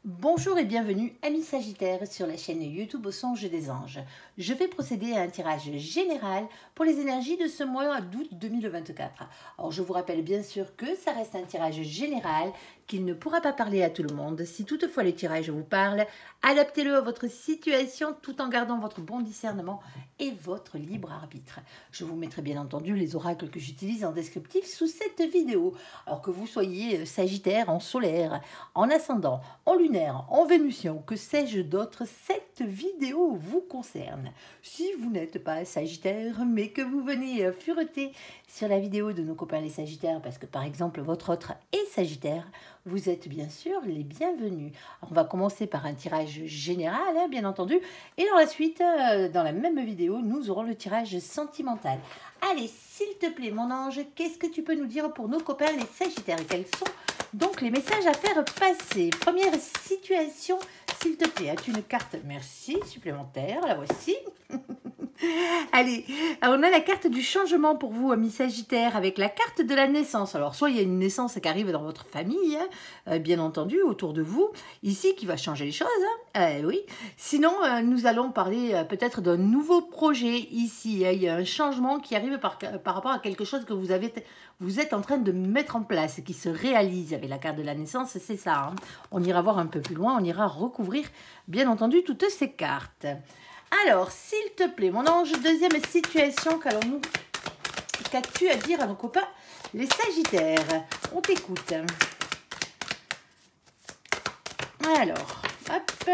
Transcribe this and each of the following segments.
Bonjour et bienvenue, amis Sagittaires, sur la chaîne YouTube Au Songe des Anges. Je vais procéder à un tirage général pour les énergies de ce mois d'août 2024. Alors je vous rappelle bien sûr que ça reste un tirage général, qu'il ne pourra pas parler à tout le monde. Si toutefois le tirage vous parle, adaptez-le à votre situation tout en gardant votre bon discernement et votre libre arbitre. Je vous mettrai bien entendu les oracles que j'utilise en descriptif sous cette vidéo. Alors que vous soyez Sagittaire en solaire, en ascendant, en lunaire, en vénusien ou que sais-je d'autre, cette vidéo vous concerne. Si vous n'êtes pas Sagittaire, mais que vous venez fureter sur la vidéo de nos copains les Sagittaires, parce que par exemple votre autre est Sagittaire, vous êtes bien sûr les bienvenus. Alors, on va commencer par un tirage général, bien entendu, et dans la suite, dans la même vidéo, nous aurons le tirage sentimental. Allez, s'il te plaît, mon ange, qu'est-ce que tu peux nous dire pour nos copains les Sagittaires? Et quels sont donc les messages à faire passer? Première situation, s'il te plaît, as-tu une carte? Merci, supplémentaire, la voici. Allez, on a la carte du changement pour vous, amis Sagittaires, avec la carte de la naissance. Alors, soit il y a une naissance qui arrive dans votre famille, bien entendu, autour de vous, ici, qui va changer les choses, oui. Sinon, nous allons parler peut-être d'un nouveau projet ici. Il y a un changement qui arrive par rapport à quelque chose que vous êtes en train de mettre en place, qui se réalise avec la carte de la naissance, c'est ça. On ira voir un peu plus loin, on ira recouvrir, bien entendu, toutes ces cartes. Alors, s'il te plaît, mon ange, deuxième situation, qu'as-tu à dire à nos copains, les Sagittaires? On t'écoute. Alors, hop.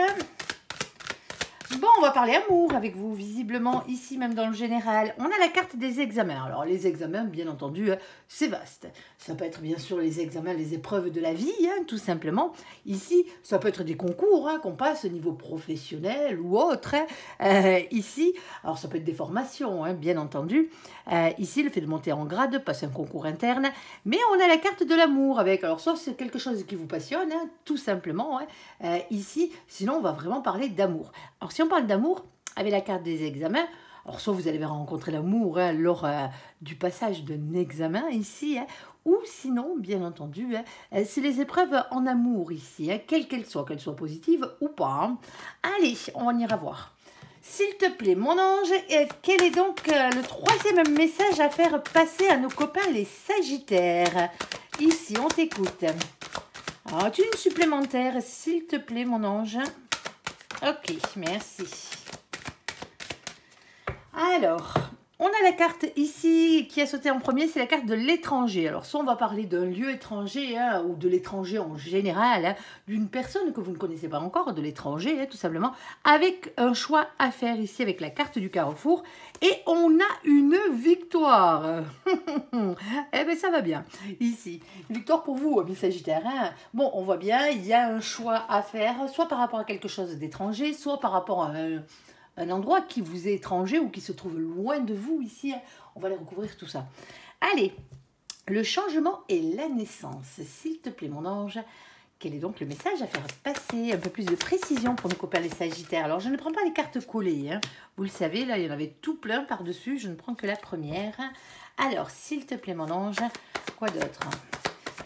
Bon, on va parler amour avec vous, visiblement, ici même dans le général. On a la carte des examens. Alors, les examens, bien entendu, c'est vaste. Ça peut être, bien sûr, les examens, les épreuves de la vie, tout simplement. Ici, ça peut être des concours qu'on passe au niveau professionnel ou autre. Ici, alors ça peut être des formations, bien entendu. Ici, le fait de monter en grade, passer un concours interne. Mais on a la carte de l'amour avec, alors, sauf c'est quelque chose qui vous passionne, tout simplement. Ici, sinon, on va vraiment parler d'amour. Alors, si on parle d'amour, avec la carte des examens, alors soit vous allez rencontrer l'amour lors du passage d'un examen ici, ou sinon, bien entendu, c'est les épreuves en amour ici, quelles qu'elles soient positives ou pas. Allez, on ira voir. S'il te plaît, mon ange, quel est donc le troisième message à faire passer à nos copains les Sagittaires? Ici, on t'écoute. Alors, tu as une supplémentaire, s'il te plaît, mon ange. Ok, merci. Alors, on a la carte ici qui a sauté en premier, c'est la carte de l'étranger. Alors, soit on va parler d'un lieu étranger, ou de l'étranger en général, d'une personne que vous ne connaissez pas encore, de l'étranger, tout simplement, avec un choix à faire ici avec la carte du carrefour. Et on a une victoire. Eh bien, ça va bien, ici. Une victoire pour vous, amis Sagittaires. Bon, on voit bien, il y a un choix à faire, soit par rapport à quelque chose d'étranger, soit par rapport à un endroit qui vous est étranger ou qui se trouve loin de vous ici. On va aller recouvrir tout ça. Allez, le changement et la naissance. S'il te plaît, mon ange, quel est donc le message à faire passer? Un peu plus de précision pour nos copains les Sagittaires. Alors, je ne prends pas les cartes collées. Vous le savez, là, il y en avait tout plein par-dessus. Je ne prends que la première. Alors, s'il te plaît, mon ange, quoi d'autre?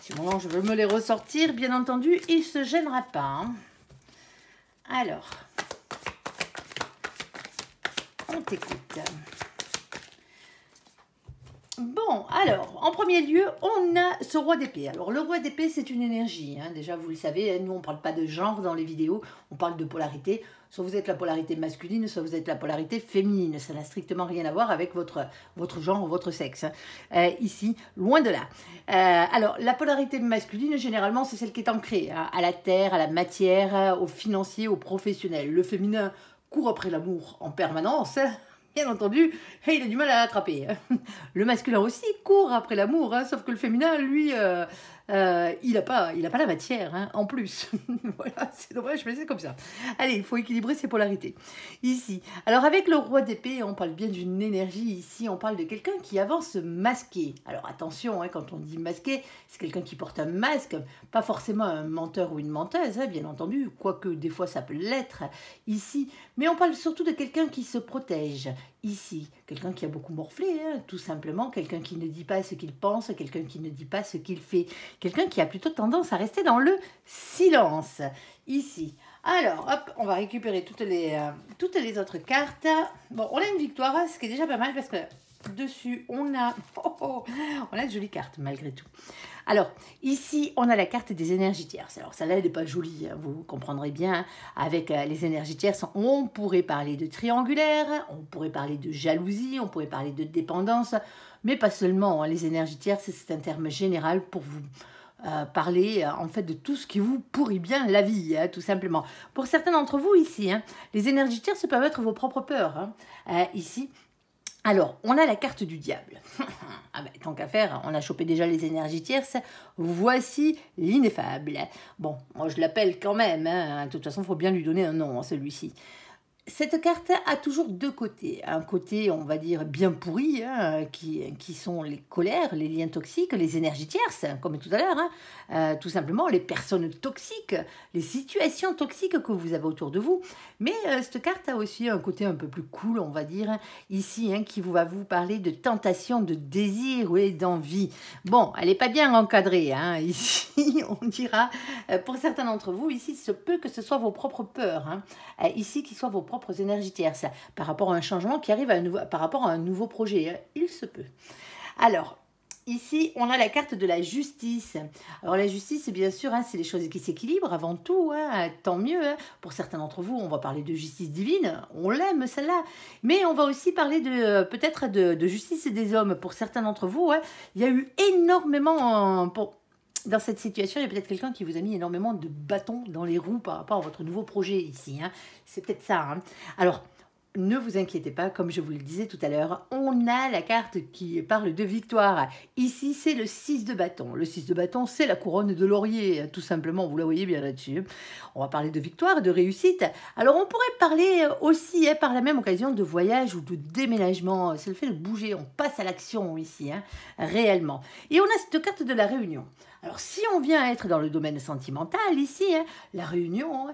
Si mon ange veut me les ressortir, bien entendu, il ne se gênera pas. Alors... on t'écoute. Bon, alors, en premier lieu, on a ce roi d'épée. Alors, le roi d'épée, c'est une énergie. Déjà, vous le savez, nous, on ne parle pas de genre dans les vidéos, on parle de polarité. Soit vous êtes la polarité masculine, soit vous êtes la polarité féminine. Ça n'a strictement rien à voir avec votre genre ou votre sexe. Ici, loin de là. Alors, la polarité masculine, généralement, c'est celle qui est ancrée à la terre, à la matière, au financier, au professionnel. Le féminin court après l'amour en permanence, bien entendu, et il a du mal à l'attraper. Le masculin aussi court après l'amour, sauf que le féminin, lui, il n'a pas la matière, en plus. Voilà, c'est dommage, mais c'est comme ça. Allez, il faut équilibrer ses polarités. Ici, alors avec le roi d'épée, on parle bien d'une énergie. Ici, on parle de quelqu'un qui avance masqué. Alors attention, quand on dit masqué, c'est quelqu'un qui porte un masque, pas forcément un menteur ou une menteuse, bien entendu, quoique des fois ça peut l'être ici. Mais on parle surtout de quelqu'un qui se protège, ici, quelqu'un qui a beaucoup morflé, hein, tout simplement, quelqu'un qui ne dit pas ce qu'il pense, quelqu'un qui ne dit pas ce qu'il fait, quelqu'un qui a plutôt tendance à rester dans le silence, ici. Alors, hop, on va récupérer toutes les autres cartes. Bon, on a une victoire, ce qui est déjà pas mal parce que dessus, on a de jolies cartes malgré tout. Alors, ici, on a la carte des énergies tierces. Alors, celle-là, elle n'est pas jolie, hein, vous comprendrez bien. Hein. Avec les énergies tierces, on pourrait parler de triangulaire, on pourrait parler de jalousie, on pourrait parler de dépendance, mais pas seulement. Hein. Les énergies tierces, c'est un terme général pour vous parler en fait de tout ce qui vous pourrit bien la vie, hein, tout simplement. Pour certains d'entre vous ici, hein, les énergies tierces peuvent être vos propres peurs. Hein. Ici, alors, on a la carte du diable. Ah ben, tant qu'à faire, on a chopé déjà les énergies tierces. Voici l'ineffable. Bon, moi je l'appelle quand même. Hein. De toute façon, il faut bien lui donner un nom, celui-ci. Cette carte a toujours deux côtés. Un côté, on va dire, bien pourri, hein, qui sont les colères, les liens toxiques, les énergies tierces, comme tout à l'heure. Hein, tout simplement, les personnes toxiques, les situations toxiques que vous avez autour de vous. Mais cette carte a aussi un côté un peu plus cool, on va dire, ici, hein, qui va vous parler de tentation, de désir et d'envie. Bon, elle n'est pas bien encadrée. Hein, ici, on dira, pour certains d'entre vous, ici, il se peut que ce soit vos propres peurs. Hein, ici, qu'ils soient vos propres énergies tierces, par rapport à un changement qui arrive par rapport à un nouveau projet. Hein, il se peut. Alors, ici, on a la carte de la justice. Alors, la justice, bien sûr, hein, c'est les choses qui s'équilibrent avant tout. Hein, tant mieux. Hein. Pour certains d'entre vous, on va parler de justice divine. On l'aime, celle-là. Mais on va aussi parler peut-être de justice des hommes. Pour certains d'entre vous, hein, il y a eu énormément... Dans cette situation, il y a peut-être quelqu'un qui vous a mis énormément de bâtons dans les roues par rapport à votre nouveau projet ici. Hein. C'est peut-être ça. Hein. Alors, ne vous inquiétez pas, comme je vous le disais tout à l'heure, on a la carte qui parle de victoire. Ici, c'est le 6 de bâton. Le 6 de bâton, c'est la couronne de laurier, tout simplement. Vous la voyez bien là-dessus. On va parler de victoire, de réussite. Alors, on pourrait parler aussi, hein, par la même occasion, de voyage ou de déménagement. C'est le fait de bouger. On passe à l'action ici, hein, réellement. Et on a cette carte de la réunion. Alors, si on vient être dans le domaine sentimental, ici, hein, la réunion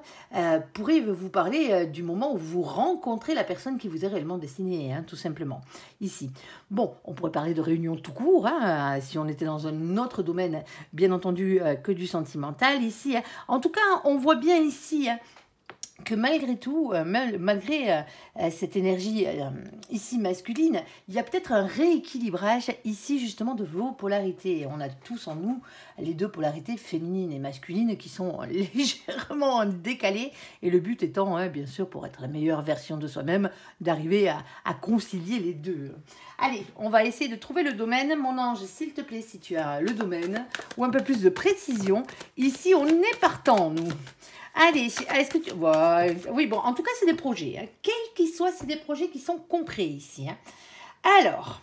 pourrait vous parler du moment où vous rencontrez la personne qui vous est réellement destinée, hein, tout simplement, ici. Bon, on pourrait parler de réunion tout court, hein, si on était dans un autre domaine, bien entendu, que du sentimental, ici. Hein. En tout cas, on voit bien ici... Hein, que malgré tout, malgré cette énergie ici masculine, il y a peut-être un rééquilibrage ici justement de vos polarités. On a tous en nous les deux polarités féminines et masculines qui sont légèrement décalées et le but étant, hein, bien sûr, pour être la meilleure version de soi-même, d'arriver à concilier les deux. Allez, on va essayer de trouver le domaine. Mon ange, s'il te plaît, si tu as le domaine ou un peu plus de précision. Ici, on est partant, nous. Allez, est-ce que tu... Oui, bon, en tout cas, c'est des projets. Hein. Quels qu'ils soient, c'est des projets qui sont concrets ici. Hein. Alors,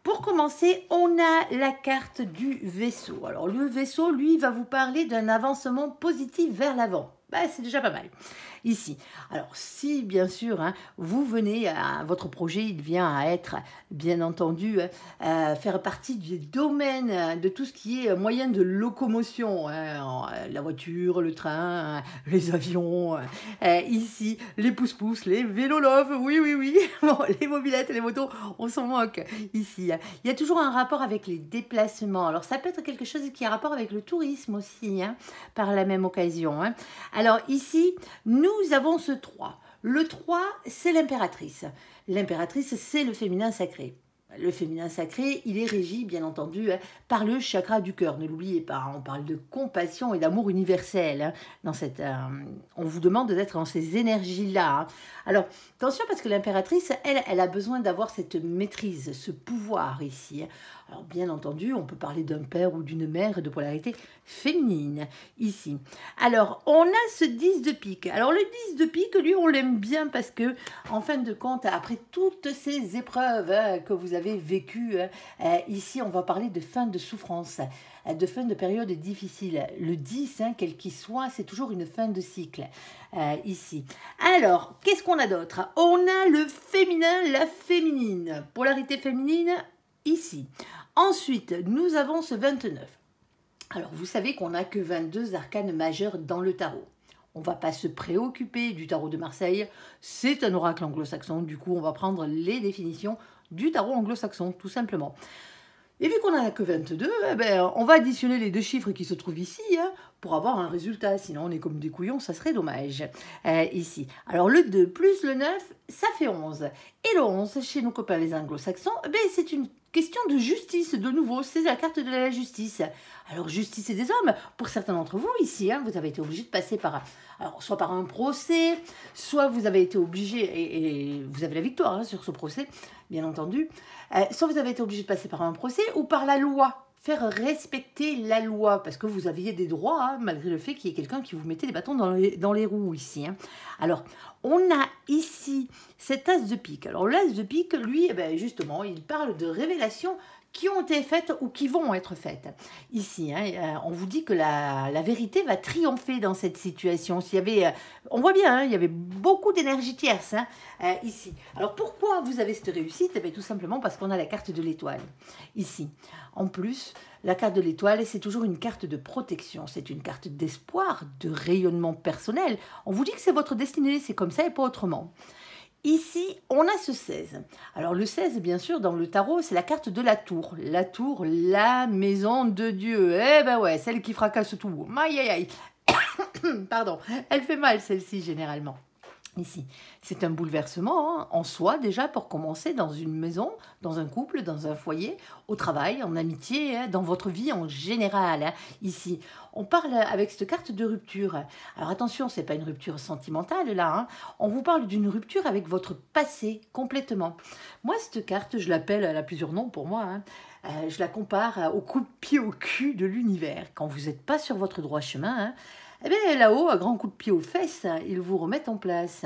pour commencer, on a la carte du vaisseau. Alors, le vaisseau, lui, va vous parler d'un avancement positif vers l'avant. Ben, c'est déjà pas mal. Ici. Alors, si, bien sûr, hein, vous venez à votre projet, il vient à être, bien entendu, faire partie du domaine de tout ce qui est moyen de locomotion. Hein, la voiture, le train, les avions, ici, les pousse-pousse, les vélos love, oui, oui, oui. Bon, les mobilettes, les motos, on s'en moque. Ici, hein. Il y a toujours un rapport avec les déplacements. Alors, ça peut être quelque chose qui a rapport avec le tourisme aussi, hein, par la même occasion. Hein. Alors, ici, nous avons ce 3. Le 3, c'est l'impératrice. L'impératrice, c'est le féminin sacré. Le féminin sacré, il est régi, bien entendu, hein, par le chakra du cœur. Ne l'oubliez pas, hein, on parle de compassion et d'amour universel. Hein, dans on vous demande d'être dans ces énergies-là. Hein. Alors, attention, parce que l'impératrice, elle a besoin d'avoir cette maîtrise, ce pouvoir ici. Hein. Alors, bien entendu, on peut parler d'un père ou d'une mère de polarité féminine, ici. Alors, on a ce 10 de pique. Alors, le 10 de pique, lui, on l'aime bien parce que, en fin de compte, après toutes ces épreuves hein, que vous avez vécues, ici, on va parler de fin de souffrance, de fin de période difficile. Le 10, hein, quel qu'il soit, c'est toujours une fin de cycle, ici. Alors, qu'est-ce qu'on a d'autre? On a le féminin, la féminine. Polarité féminine, ici. Ensuite, nous avons ce 29. Alors, vous savez qu'on n'a que 22 arcanes majeurs dans le tarot. On ne va pas se préoccuper du tarot de Marseille. C'est un oracle anglo-saxon. Du coup, on va prendre les définitions du tarot anglo-saxon, tout simplement. Et vu qu'on n'en a que 22, eh ben, on va additionner les deux chiffres qui se trouvent ici pour avoir un résultat. Sinon, on est comme des couillons, ça serait dommage. Ici. Alors, le 2 plus le 9, ça fait 11. Et le 11, chez nos copains les anglo-saxons, eh ben, c'est une question de justice, de nouveau. C'est la carte de la justice. Alors, justice et des hommes, pour certains d'entre vous ici, vous avez été obligé de passer par... Alors, soit par un procès, soit vous avez été obligé, et vous avez la victoire sur ce procès, bien entendu, soit vous avez été obligé de passer par un procès ou par la loi, faire respecter la loi, parce que vous aviez des droits, malgré le fait qu'il y ait quelqu'un qui vous mettait des bâtons dans les roues ici. Alors, on a ici cet as de pique. Alors, l'as de pique, lui, justement, il parle de révélations qui ont été faites ou qui vont être faites. Ici, on vous dit que la vérité va triompher dans cette situation. S'il y avait, on voit bien, il y avait beaucoup d'énergie tierce ici. Alors pourquoi vous avez cette réussite? Tout simplement parce qu'on a la carte de l'étoile ici. En plus, la carte de l'étoile, c'est toujours une carte de protection. C'est une carte d'espoir, de rayonnement personnel. On vous dit que c'est votre destinée, c'est comme ça et pas autrement. Ici, on a ce 16. Alors le 16, bien sûr, dans le tarot, c'est la carte de la tour. La tour, la maison de Dieu. Eh ben ouais, celle qui fracasse tout. Aïe, aïe, aïe. Pardon, elle fait mal celle-ci généralement. Ici, c'est un bouleversement en soi déjà pour commencer dans une maison, dans un couple, dans un foyer, au travail, en amitié, dans votre vie en général. Ici, on parle avec cette carte de rupture. Alors attention, c'est pas une rupture sentimentale là. On vous parle d'une rupture avec votre passé complètement. Moi, cette carte, je l'appelle, elle a plusieurs noms pour moi. Je la compare au coup de pied au cul de l'univers. Quand vous n'êtes pas sur votre droit chemin, eh bien là-haut, à grands coups de pied aux fesses, ils vous remettent en place.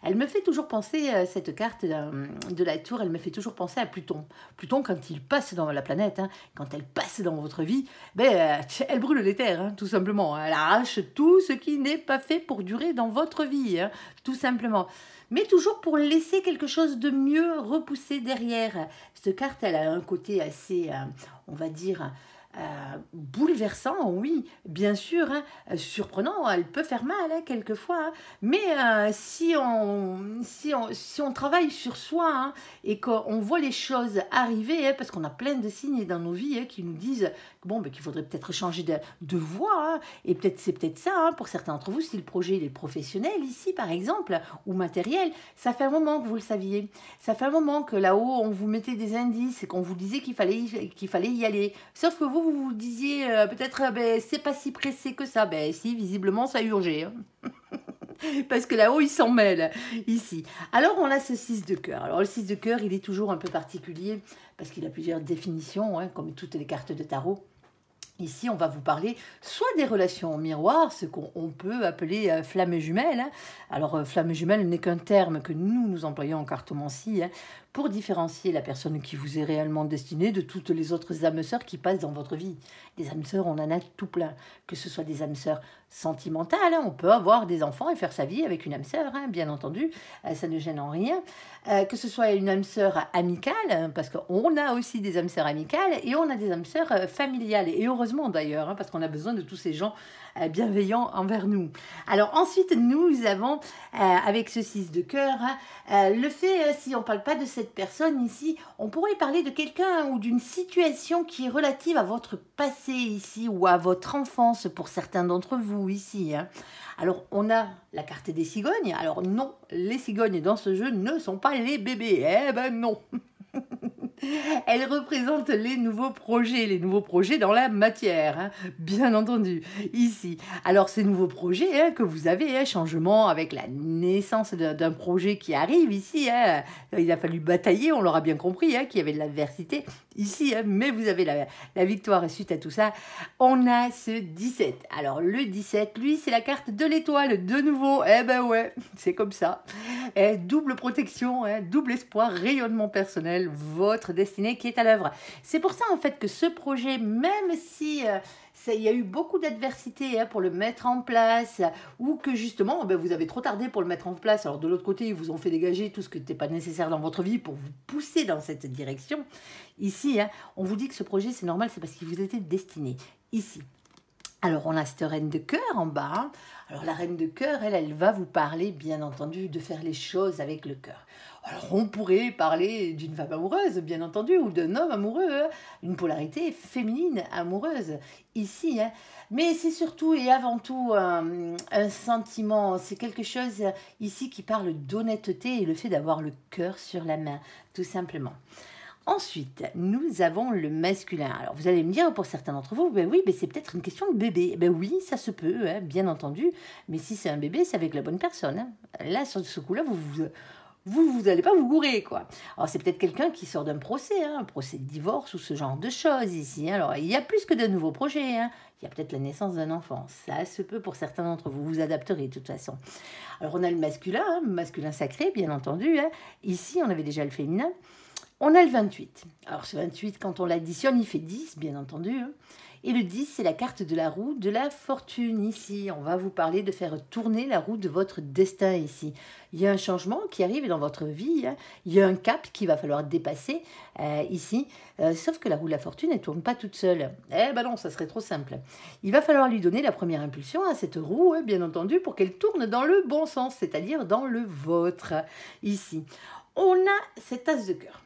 Elle me fait toujours penser, cette carte de la tour, elle me fait toujours penser à Pluton. Pluton, quand il passe dans la planète, quand elle passe dans votre vie, elle brûle les terres, tout simplement. Elle arrache tout ce qui n'est pas fait pour durer dans votre vie, tout simplement. Mais toujours pour laisser quelque chose de mieux repousser derrière. Cette carte, elle a un côté assez, on va dire... bouleversant, oui, bien sûr, surprenant, elle peut faire mal quelquefois, mais si on travaille sur soi et qu'on voit les choses arriver, parce qu'on a plein de signes dans nos vies qui nous disent qu'il faudrait peut-être changer de voie, et c'est peut-être ça, pour certains d'entre vous, si le projet il est professionnel ici par exemple, ou matériel, ça fait un moment que vous le saviez, ça fait un moment que là-haut on vous mettait des indices et qu'on vous disait qu'il fallait y aller, sauf que vous vous disiez peut-être c'est pas si pressé que ça. Si, visiblement ça urgeait. Parce que là-haut, il s'en mêle, ici. Alors, on a ce 6 de cœur. Alors, le 6 de cœur, il est toujours un peu particulier, parce qu'il a plusieurs définitions, comme toutes les cartes de tarot. Ici, on va vous parler soit des relations miroirs, ce qu'on peut appeler flamme jumelle. Alors, flamme jumelle n'est qu'un terme que nous employons en cartomancie pour différencier la personne qui vous est réellement destinée de toutes les autres âmes sœurs qui passent dans votre vie. Des âmes sœurs, on en a tout plein. Que ce soit des âmes sœurs sentimentales, on peut avoir des enfants et faire sa vie avec une âme sœur, bien entendu, ça ne gêne en rien. Que ce soit une âme sœur amicale, parce qu'on a aussi des âmes sœurs amicales, et on a des âmes sœurs familiales, et heureusement d'ailleurs, parce qu'on a besoin de tous ces gens bienveillants envers nous. Alors ensuite, nous avons, avec ce 6 de cœur, le fait, si on ne parle pas de cette personne ici, on pourrait parler de quelqu'un ou d'une situation qui est relative à votre passé ici, ou à votre enfance pour certains d'entre vous ici. Alors, on a la carte des cigognes. Alors non, les cigognes dans ce jeu ne sont pas les bébés. Eh ben non. Elle représente les nouveaux projets dans la matière, bien entendu, ici. Alors, ces nouveaux projets que vous avez, changement avec la naissance d'un projet qui arrive ici, il a fallu batailler, on l'aura bien compris, qu'il y avait de l'adversité ici, mais vous avez la victoire suite à tout ça. On a ce 17. Alors, le 17, lui, c'est la carte de l'étoile, de nouveau. Eh ben ouais, c'est comme ça. Double protection, double espoir, rayonnement personnel, votre destinée qui est à l'œuvre. C'est pour ça, en fait, que ce projet, même si il y a eu beaucoup d'adversité pour le mettre en place, ou que justement, vous avez trop tardé pour le mettre en place. Alors, de l'autre côté, ils vous ont fait dégager tout ce qui n'était pas nécessaire dans votre vie pour vous pousser dans cette direction. Ici, on vous dit que ce projet, c'est normal, c'est parce qu'il vous était destiné. Ici. Alors, on a cette reine de cœur en bas, hein. Alors, la reine de cœur, elle va vous parler, bien entendu, de faire les choses avec le cœur. Alors, on pourrait parler d'une femme amoureuse, bien entendu, ou d'un homme amoureux, hein. Une polarité féminine amoureuse, ici, hein. Mais c'est surtout et avant tout un sentiment, c'est quelque chose ici qui parle d'honnêteté et le fait d'avoir le cœur sur la main, tout simplement. Ensuite, nous avons le masculin. Alors, vous allez me dire, pour certains d'entre vous, ben oui, ben c'est peut-être une question de bébé. Ben oui, ça se peut, hein, bien entendu. Mais si c'est un bébé, c'est avec la bonne personne, hein. Là, sur ce coup-là, vous allez pas vous gourer, quoi. Alors, c'est peut-être quelqu'un qui sort d'un procès, hein, un procès de divorce ou ce genre de choses ici, hein. Alors, il y a plus que de nouveaux projets, hein. Il y a peut-être la naissance d'un enfant. Ça se peut pour certains d'entre vous. Vous adapterez de toute façon. Alors, on a le masculin, hein, masculin sacré, bien entendu, hein. Ici, on avait déjà le féminin. On a le 28. Alors ce 28, quand on l'additionne, il fait 10, bien entendu, hein. Et le 10, c'est la carte de la roue de la fortune ici. On va vous parler de faire tourner la roue de votre destin ici. Il y a un changement qui arrive dans votre vie, hein. Il y a un cap qu'il va falloir dépasser ici. Sauf que la roue de la fortune, elle ne tourne pas toute seule. Eh ben non, ça serait trop simple. Il va falloir lui donner la première impulsion à cette roue, hein, bien entendu, pour qu'elle tourne dans le bon sens, c'est-à-dire dans le vôtre ici. On a cet as de cœur.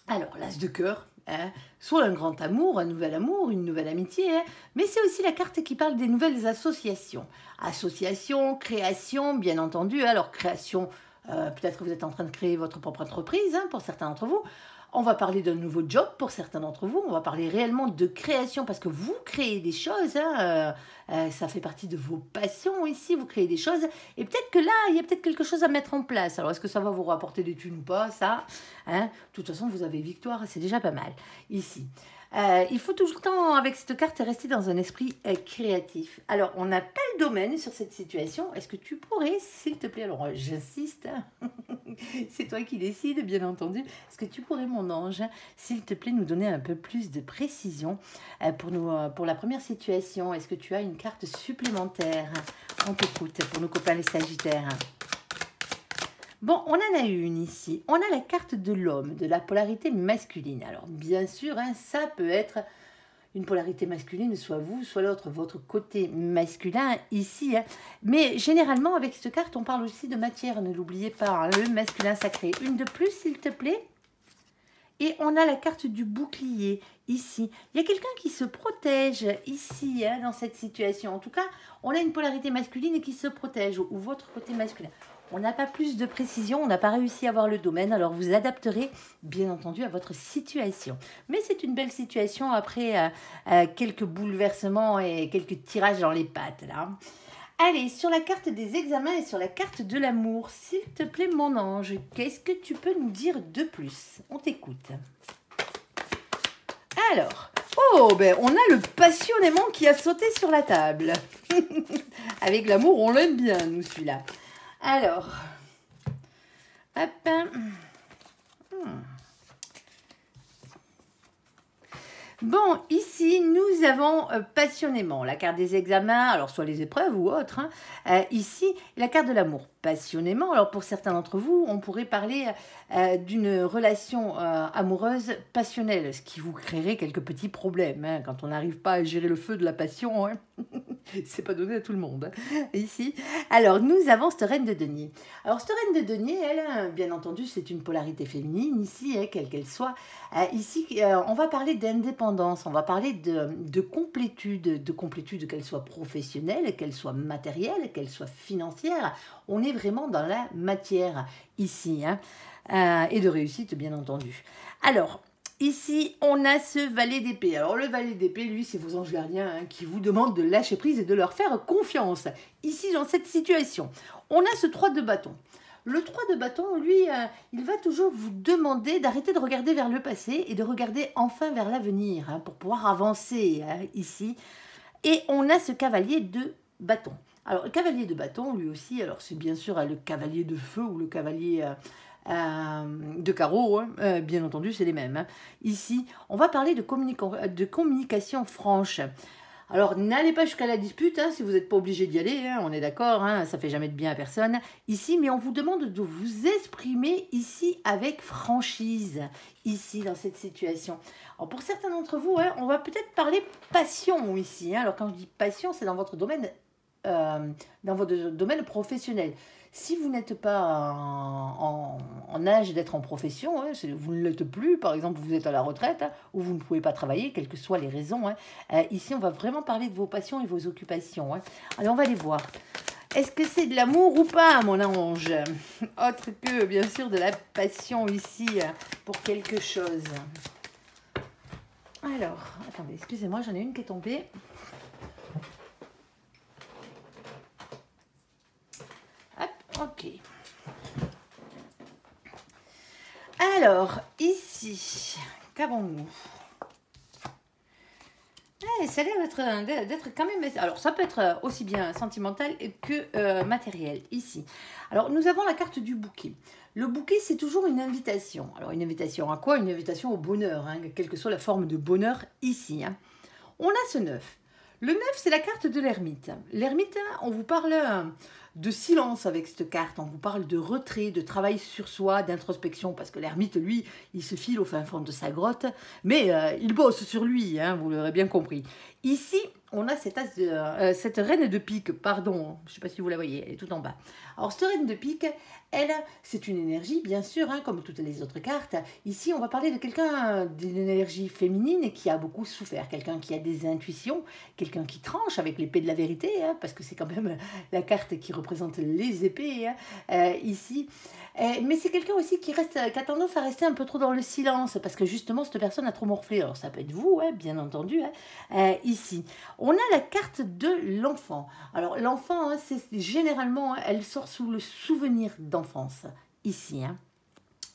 Alors, l'as de cœur, hein, soit un grand amour, une nouvelle amitié, hein, mais c'est aussi la carte qui parle des nouvelles associations. Association, création, bien entendu. Alors, création, peut-être que vous êtes en train de créer votre propre entreprise, hein, pour certains d'entre vous. On va parler d'un nouveau job pour certains d'entre vous. On va parler réellement de création parce que vous créez des choses, hein, ça fait partie de vos passions ici. Vous créez des choses et peut-être que là, il y a peut-être quelque chose à mettre en place. Alors, est-ce que ça va vous rapporter des thunes ou pas, ça, hein? De toute façon, vous avez victoire, c'est déjà pas mal ici. Il faut tout le temps, avec cette carte, rester dans un esprit créatif. Alors, on n'a pas le domaine sur cette situation. Est-ce que tu pourrais, s'il te plaît, alors j'insiste, hein, c'est toi qui décides, bien entendu. Est-ce que tu pourrais, mon ange, s'il te plaît, nous donner un peu plus de précision pour la première situation? Est-ce que tu as une carte supplémentaire? On t'écoute pour nos copains les Sagittaires. Bon, on en a une ici. On a la carte de l'homme, de la polarité masculine. Alors, bien sûr, hein, ça peut être une polarité masculine, soit vous, soit l'autre, votre côté masculin ici, hein. Mais généralement, avec cette carte, on parle aussi de matière. Ne l'oubliez pas, hein, le masculin sacré. Une de plus, s'il te plaît. Et on a la carte du bouclier ici. Il y a quelqu'un qui se protège ici, hein, dans cette situation. En tout cas, on a une polarité masculine qui se protège, ou votre côté masculin. On n'a pas plus de précision, on n'a pas réussi à voir le domaine, alors vous adapterez bien entendu à votre situation. Mais c'est une belle situation après quelques bouleversements et quelques tirages dans les pattes là. Allez, sur la carte des examens et sur la carte de l'amour, s'il te plaît mon ange, qu'est-ce que tu peux nous dire de plus? On t'écoute. Alors, oh, ben on a le passionnément qui a sauté sur la table. Avec l'amour, on l'aime bien, nous, celui-là. Alors, hop. Bon, ici, nous avons passionnément la carte des examens, alors soit les épreuves ou autres, hein. Ici, la carte de l'amour, passionnément. Alors, pour certains d'entre vous, on pourrait parler d'une relation amoureuse passionnelle, ce qui vous créerait quelques petits problèmes, hein, quand on n'arrive pas à gérer le feu de la passion, hein. C'est pas donné à tout le monde, hein, ici. Alors, nous avons cette reine de denier. Alors, cette reine de denier, elle, bien entendu, c'est une polarité féminine, ici, hein, quelle qu'elle soit. Ici, on va parler d'indépendance, on va parler de complétude, qu'elle soit professionnelle, qu'elle soit matérielle, qu'elle soit financière. On est vraiment dans la matière, ici, hein, et de réussite, bien entendu. Alors, ici, on a ce valet d'épée. Alors, le valet d'épée, lui, c'est vos anges gardiens, hein, qui vous demandent de lâcher prise et de leur faire confiance. Ici, dans cette situation, on a ce 3 de bâton. Le 3 de bâton, lui, il va toujours vous demander d'arrêter de regarder vers le passé et de regarder enfin vers l'avenir, hein, pour pouvoir avancer, hein, ici. Et on a ce cavalier de bâton. Alors, le cavalier de bâton, lui aussi, alors c'est bien sûr le cavalier de feu ou le cavalier de carreau, hein, bien entendu, c'est les mêmes, hein. Ici, on va parler de communication franche. Alors, n'allez pas jusqu'à la dispute, si vous n'êtes pas obligé d'y aller, on est d'accord, ça fait jamais de bien à personne. Ici, mais on vous demande de vous exprimer ici avec franchise, ici, dans cette situation. Alors, pour certains d'entre vous, on va peut-être parler passion ici. Alors, quand je dis passion, c'est dans votre domaine professionnel. Si vous n'êtes pas en âge d'être en profession, vous ne l'êtes plus, par exemple, vous êtes à la retraite, ou vous ne pouvez pas travailler, quelles que soient les raisons. Ici, on va vraiment parler de vos passions et vos occupations. Allez, on va les voir. Est-ce que c'est de l'amour ou pas, mon ange? Autre que, bien sûr, de la passion ici pour quelque chose. Alors, attendez, excusez-moi, j'en ai une qui est tombée. Ok. Alors, ici, qu'avons-nous? Ça a l'air d'être quand même... Alors, ça peut être aussi bien sentimental que matériel, ici. Alors, nous avons la carte du bouquet. Le bouquet, c'est toujours une invitation. Alors, une invitation à quoi? Une invitation au bonheur, quelle que soit la forme de bonheur ici. On a ce 9. Le 9, c'est la carte de l'ermite. L'ermite, on vous parle de silence avec cette carte. On vous parle de retrait, de travail sur soi, d'introspection. Parce que l'ermite, lui, il se file au fin fond de sa grotte. Mais il bosse sur lui, vous l'aurez bien compris. Ici, on a cette reine de pique, pardon, je ne sais pas si vous la voyez, elle est tout en bas. Alors, cette reine de pique, elle, c'est une énergie, bien sûr, comme toutes les autres cartes. Ici, on va parler de quelqu'un d'une énergie féminine qui a beaucoup souffert, quelqu'un qui a des intuitions, quelqu'un qui tranche avec l'épée de la vérité, parce que c'est quand même la carte qui représente les épées, ici. Mais c'est quelqu'un aussi qui a tendance à rester un peu trop dans le silence, parce que justement, cette personne a trop morflé. Alors, ça peut être vous, bien entendu, ici. On a la carte de l'enfant. Alors, l'enfant, c'est généralement, elle sort sous le souvenir d'enfance, ici,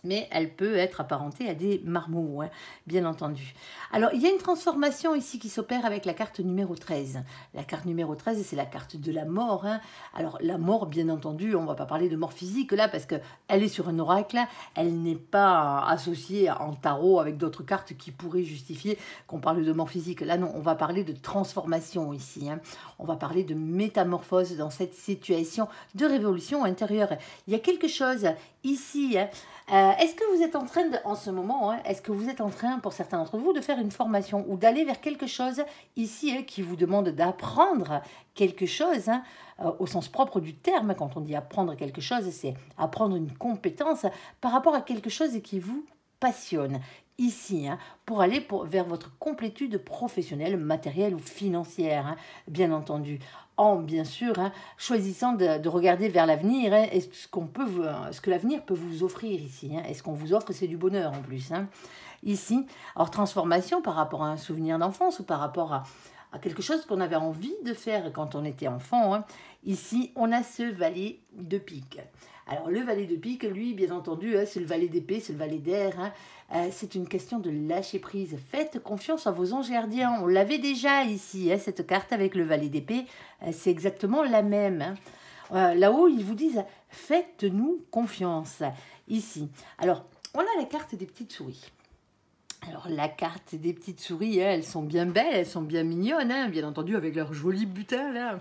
mais elle peut être apparentée à des marmots, bien entendu. Alors, il y a une transformation ici qui s'opère avec la carte numéro 13. La carte numéro 13, c'est la carte de la mort. Alors, la mort, bien entendu, on ne va pas parler de mort physique là, parce qu'elle est sur un oracle, elle n'est pas associée en tarot avec d'autres cartes qui pourraient justifier qu'on parle de mort physique. Là, non, on va parler de transformation ici. On va parler de métamorphose dans cette situation de révolution intérieure. Il y a quelque chose ici... est-ce que vous êtes en train, en ce moment, est-ce que vous êtes en train, pour certains d'entre vous, de faire une formation ou d'aller vers quelque chose ici qui vous demande d'apprendre quelque chose, au sens propre du terme, quand on dit apprendre quelque chose, c'est apprendre une compétence par rapport à quelque chose qui vous passionne ici, pour aller vers votre complétude professionnelle, matérielle ou financière, bien entendu. Bien sûr, choisissant de regarder vers l'avenir, et ce que l'avenir peut vous offrir ici. Et ce qu'on vous offre, c'est du bonheur en plus. Ici, alors transformation par rapport à un souvenir d'enfance ou par rapport à quelque chose qu'on avait envie de faire quand on était enfant. Ici, on a ce valet de pique. Alors, le valet de pique, lui, bien entendu, c'est le valet d'épée, c'est le valet d'air. C'est une question de lâcher prise. Faites confiance à vos anges gardiens. On l'avait déjà ici, cette carte avec le valet d'épée. C'est exactement la même. Là-haut, ils vous disent « Faites-nous confiance » ici. Alors, on a la carte des petites souris. Alors, la carte des petites souris, elles sont bien belles, elles sont bien mignonnes, bien entendu, avec leur joli butin, là.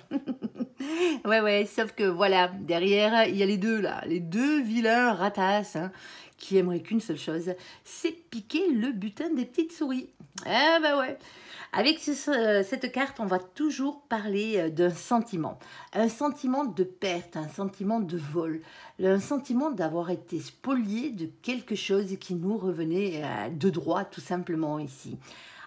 ouais, sauf que, voilà, derrière, il y a les deux, là, les deux vilains ratasses, qui aimeraient qu'une seule chose, c'est piquer le butin des petites souris. Ouais. Avec cette carte, on va toujours parler d'un sentiment. Un sentiment de perte, un sentiment de vol, un sentiment d'avoir été spolié de quelque chose qui nous revenait de droit, tout simplement, ici.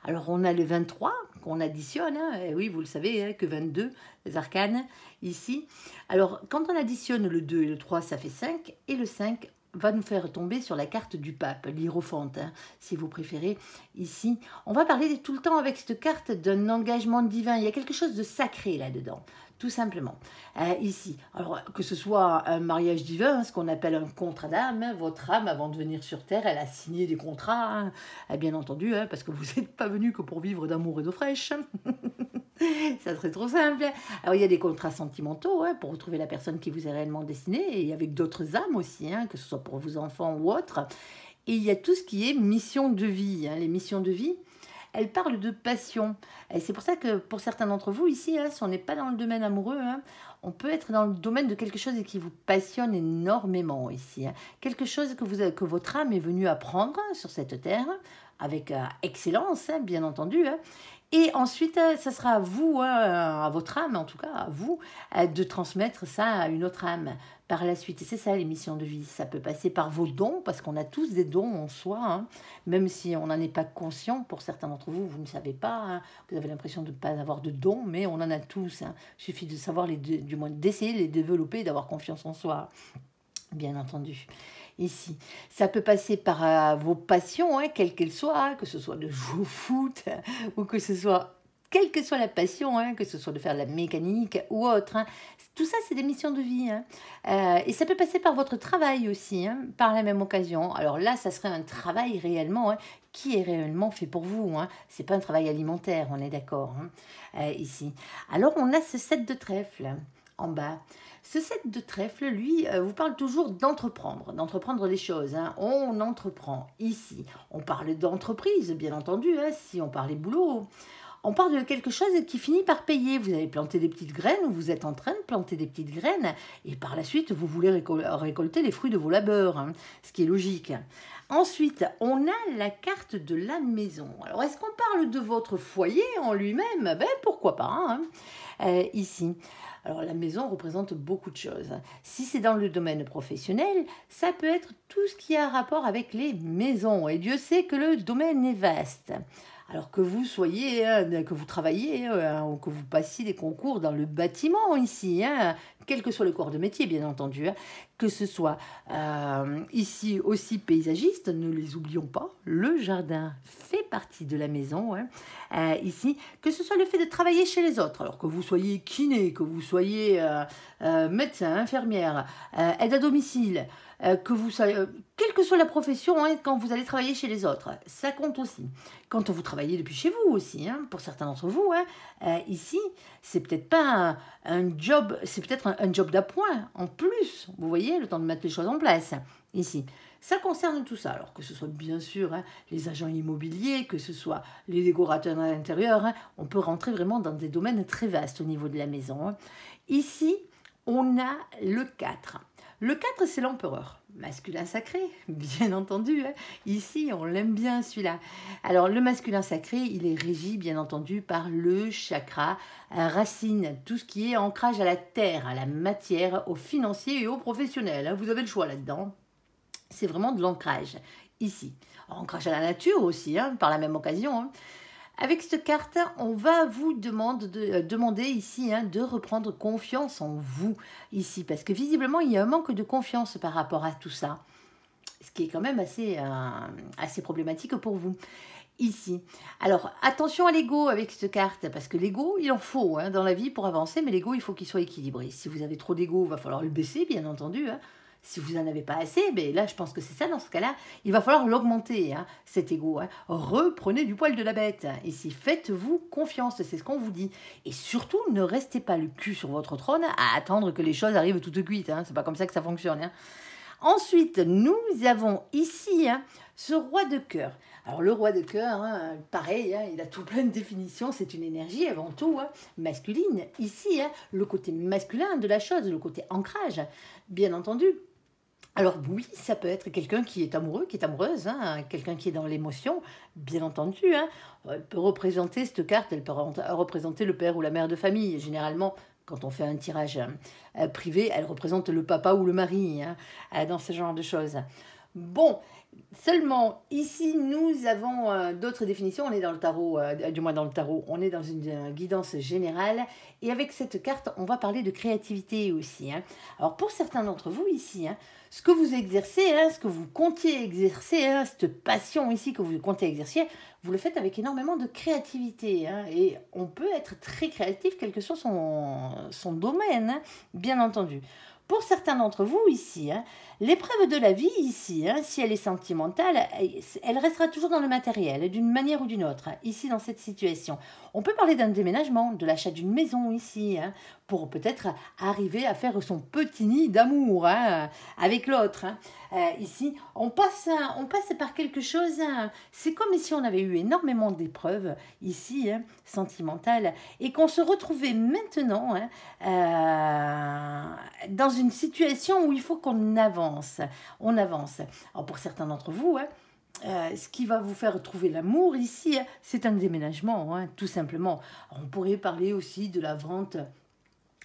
Alors, on a le 23 qu'on additionne, et oui, vous le savez, que 22, les arcanes, ici. Alors, quand on additionne le 2 et le 3, ça fait 5, et le 5 va nous faire tomber sur la carte du pape, l'hiérophante, si vous préférez, ici. On va parler tout le temps avec cette carte d'un engagement divin. Il y a quelque chose de sacré là-dedans, tout simplement. Ici, alors que ce soit un mariage divin, ce qu'on appelle un contrat d'âme, votre âme, avant de venir sur Terre, elle a signé des contrats, bien entendu, parce que vous n'êtes pas venu que pour vivre d'amour et d'eau fraîche. Ça serait trop simple. Alors, il y a des contrats sentimentaux pour retrouver la personne qui vous est réellement destinée, et avec d'autres âmes aussi, que ce soit pour vos enfants ou autres. Et il y a tout ce qui est mission de vie. Les missions de vie, elle parle de passion. Et c'est pour ça que pour certains d'entre vous ici, hein, si on n'est pas dans le domaine amoureux, hein, on peut être dans le domaine de quelque chose qui vous passionne énormément ici. Hein. Quelque chose que votre âme est venue apprendre sur cette terre, avec excellence, hein, bien entendu. Hein. Et ensuite, ça sera à vous, hein, à votre âme en tout cas, à vous, de transmettre ça à une autre âme par la suite. Et c'est ça les missions de vie. Ça peut passer par vos dons, parce qu'on a tous des dons en soi, hein, même si on n'en est pas conscient. Pour certains d'entre vous, vous ne savez pas, hein, vous avez l'impression de ne pas avoir de dons, mais on en a tous. Hein. Il suffit de savoir, du moins d'essayer de les développer et d'avoir confiance en soi, bien entendu. Ici, ça peut passer par vos passions, hein, quelles qu'elles soient, hein, que ce soit de jouer au foot ou que ce soit, quelle que soit la passion, hein, que ce soit de faire de la mécanique ou autre. Hein. Tout ça, c'est des missions de vie. Hein. Et ça peut passer par votre travail aussi, hein, par la même occasion. Alors là, ça serait un travail réellement, hein, qui est réellement fait pour vous. Hein. Ce n'est pas un travail alimentaire, on est d'accord, hein, ici. Alors, on a ce 7 de trèfle en bas. Ce 7 de trèfle, lui, vous parle toujours d'entreprendre des choses. Hein. On entreprend ici. On parle d'entreprise, bien entendu, hein, si on parlait boulot. On parle de quelque chose qui finit par payer. Vous avez planté des petites graines, ou vous êtes en train de planter des petites graines, et par la suite, vous voulez récolter les fruits de vos labeurs, hein, ce qui est logique. Ensuite, on a la carte de la maison. Alors, est-ce qu'on parle de votre foyer en lui-même? Ben, pourquoi pas, hein, ici. Alors, la maison représente beaucoup de choses. Si c'est dans le domaine professionnel, ça peut être tout ce qui a rapport avec les maisons. Et Dieu sait que le domaine est vaste. Alors que vous soyez, que vous travaillez ou que vous passiez des concours dans le bâtiment ici, hein, quel que soit le corps de métier bien entendu, hein, que ce soit ici aussi paysagiste, ne les oublions pas, le jardin fait partie de la maison, hein, ici, que ce soit le fait de travailler chez les autres, alors que vous soyez kiné, que vous soyez médecin, infirmière, aide à domicile, que vous soyez, quelle que soit la profession, hein, quand vous allez travailler chez les autres, ça compte aussi. Quand vous travaillez depuis chez vous aussi, hein, pour certains d'entre vous, hein, ici, c'est peut-être pas un job, c'est peut-être un job d'appoint en plus, vous voyez, le temps de mettre les choses en place, ici. Ça concerne tout ça, alors que ce soit bien sûr hein, les agents immobiliers, que ce soit les décorateurs à l'intérieur, hein, on peut rentrer vraiment dans des domaines très vastes au niveau de la maison. Hein. Ici, on a le 4. Le 4, c'est l'empereur, masculin sacré, bien entendu. Hein. Ici, on l'aime bien celui-là. Alors, le masculin sacré, il est régi, bien entendu, par le chakra racine, tout ce qui est ancrage à la terre, à la matière, aux financiers et aux professionnels. Hein. Vous avez le choix là-dedans. C'est vraiment de l'ancrage, ici. Ancrage à la nature aussi, hein, par la même occasion. Hein. Avec cette carte, on va vous demander ici hein, de reprendre confiance en vous, ici, parce que visiblement, il y a un manque de confiance par rapport à tout ça, ce qui est quand même assez problématique pour vous, ici. Alors, attention à l'ego avec cette carte, parce que l'ego, il en faut hein, dans la vie pour avancer, mais l'ego, il faut qu'il soit équilibré. Si vous avez trop d'ego, il va falloir le baisser, bien entendu, hein. Si vous n'en avez pas assez, ben là, je pense que c'est ça, dans ce cas-là, il va falloir l'augmenter, hein, cet ego. Hein. Reprenez du poil de la bête. Hein. Ici, faites-vous confiance, c'est ce qu'on vous dit. Et surtout, ne restez pas le cul sur votre trône à attendre que les choses arrivent toutes cuites. Hein. C'est pas comme ça que ça fonctionne. Hein. Ensuite, nous avons ici hein, ce roi de cœur. Alors, le roi de cœur, hein, pareil, hein, il a tout plein de définitions. C'est une énergie avant tout hein, masculine. Ici, hein, le côté masculin de la chose, le côté ancrage, bien entendu. Alors oui, ça peut être quelqu'un qui est amoureux, qui est amoureuse, hein, quelqu'un qui est dans l'émotion, bien entendu. Hein. Elle peut représenter, cette carte, elle peut représenter le père ou la mère de famille. Généralement, quand on fait un tirage privé, elle représente le papa ou le mari, hein, dans ce genre de choses. Bon, seulement ici, nous avons d'autres définitions. On est dans le tarot, du moins dans le tarot, on est dans une guidance générale. Et avec cette carte, on va parler de créativité aussi. Hein. Alors pour certains d'entre vous ici, hein, ce que vous exercez, hein, ce que vous comptiez exercer, hein, cette passion ici que vous comptez exercer, vous le faites avec énormément de créativité. Hein, et on peut être très créatif, quel que soit son domaine, hein, bien entendu. Pour certains d'entre vous ici, l'épreuve de la vie ici, si elle est sentimentale, elle restera toujours dans le matériel, d'une manière ou d'une autre, ici dans cette situation. On peut parler d'un déménagement, de l'achat d'une maison ici, pour peut-être arriver à faire son petit nid d'amour avec l'autre. Ici, on passe par quelque chose, c'est comme si on avait eu énormément d'épreuves ici, sentimentales, et qu'on se retrouvait maintenant dans une situation où il faut qu'on avance. On avance. Alors pour certains d'entre vous, ce qui va vous faire trouver l'amour ici, c'est un déménagement, tout simplement. Alors, on pourrait parler aussi de la vente,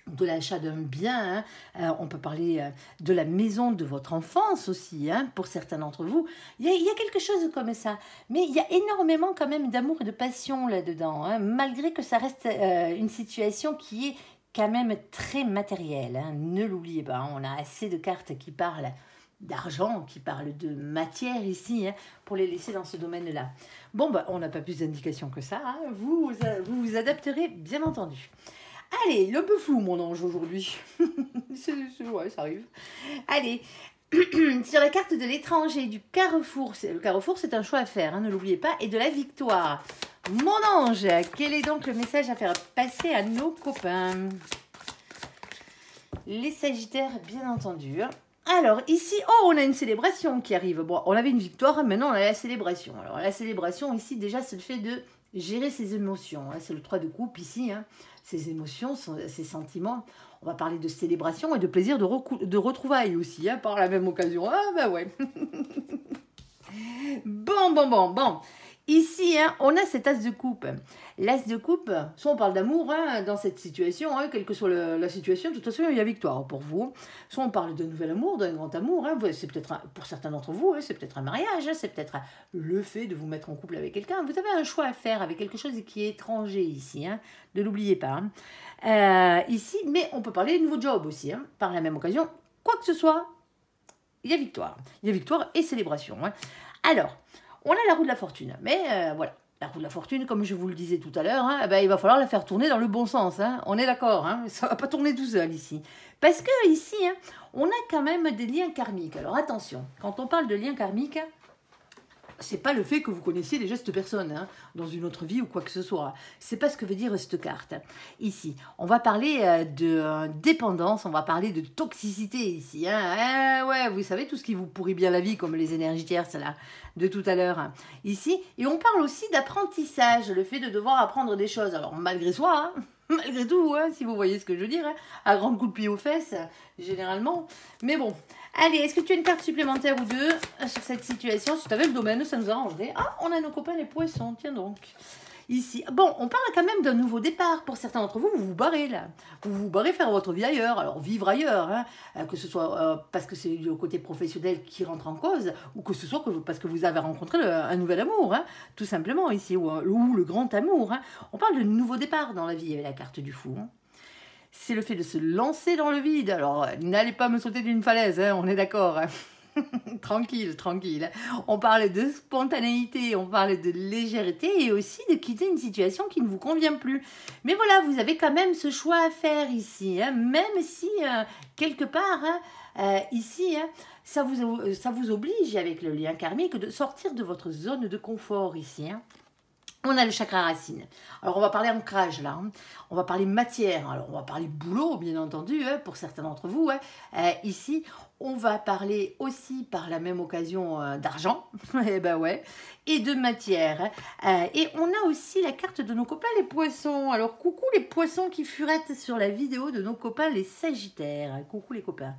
de l'achat d'un bien, on peut parler de la maison de votre enfance aussi, pour certains d'entre vous. Il y a quelque chose comme ça, mais il y a énormément quand même d'amour et de passion là-dedans, malgré que ça reste une situation qui est quand même très matérielle, ne l'oubliez pas, on a assez de cartes qui parlent d'argent, qui parlent de matière ici, pour les laisser dans ce domaine-là. Bon, on n'a pas plus d'indications que ça, vous vous adapterez bien entendu. Allez, le peu flou mon ange aujourd'hui. Ouais, ça arrive. Allez, sur la carte de l'étranger, du carrefour, le carrefour c'est un choix à faire, ne l'oubliez pas, et de la victoire. Mon ange, quel est donc le message à faire passer à nos copains? Les Sagittaires, bien entendu. Alors, ici, on a une célébration qui arrive. Bon, on avait une victoire, maintenant on a la célébration. Alors, la célébration, ici, déjà, c'est le fait de gérer ses émotions. C'est le 3 de coupe, ici. Ses émotions, ses sentiments. On va parler de célébration et de plaisir de retrouvailles aussi, par la même occasion. Ah, bah ouais. Bon. Ici, on a cet as de coupe. L'as de coupe, soit on parle d'amour dans cette situation, quelle que soit la situation, de toute façon, il y a victoire pour vous. Soit on parle d'un nouvel amour, d'un grand amour. C'est peut-être, pour certains d'entre vous, c'est peut-être un mariage, c'est peut-être le fait de vous mettre en couple avec quelqu'un. Vous avez un choix à faire avec quelque chose qui est étranger ici, ne l'oubliez pas. Ici, mais on peut parler de nouveau job aussi, par la même occasion. Quoi que ce soit, il y a victoire. Il y a victoire et célébration. Alors, on a la roue de la fortune, mais voilà, la roue de la fortune, comme je vous le disais tout à l'heure, il va falloir la faire tourner dans le bon sens, on est d'accord, ça ne va pas tourner tout seul ici. Parce que ici, on a quand même des liens karmiques. Alors attention, quand on parle de liens karmiques, c'est pas le fait que vous connaissiez déjà cette personne dans une autre vie ou quoi que ce soit. C'est pas ce que veut dire cette carte. Ici, on va parler de dépendance, on va parler de toxicité ici. Ouais, vous savez tout ce qui vous pourrit bien la vie, comme les énergies tierces là de tout à l'heure. Ici, et on parle aussi d'apprentissage, le fait de devoir apprendre des choses. Alors malgré soi, malgré tout, si vous voyez ce que je veux dire, à grands coups de pied aux fesses, généralement. Mais bon. Allez, est-ce que tu as une carte supplémentaire ou deux sur cette situation? Si tu avais le domaine, ça nous arrangerait. Ah, on a nos copains les poissons, tiens donc. Ici, bon, on parle quand même d'un nouveau départ. Pour certains d'entre vous, vous vous barrez là. Vous vous barrez faire votre vie ailleurs. Alors, vivre ailleurs, que ce soit parce que c'est le côté professionnel qui rentre en cause, ou que ce soit parce que vous avez rencontré un nouvel amour, tout simplement ici, ou le grand amour. On parle de nouveau départ dans la vie avec la carte du fou. C'est le fait de se lancer dans le vide. Alors, n'allez pas me sauter d'une falaise, on est d'accord. Tranquille. On parle de spontanéité, on parle de légèreté et aussi de quitter une situation qui ne vous convient plus. Mais voilà, vous avez quand même ce choix à faire ici, même si quelque part, ici, ça vous oblige avec le lien karmique de sortir de votre zone de confort ici. On a le chakra racine. Alors, on va parler ancrage, là. On va parler matière. Alors, on va parler boulot, bien entendu, pour certains d'entre vous. Ici, on va parler aussi, par la même occasion, d'argent. Et de matière. Et on a aussi la carte de nos copains, les poissons. Alors, coucou les poissons qui furettent sur la vidéo de nos copains, les sagittaires. Coucou les copains.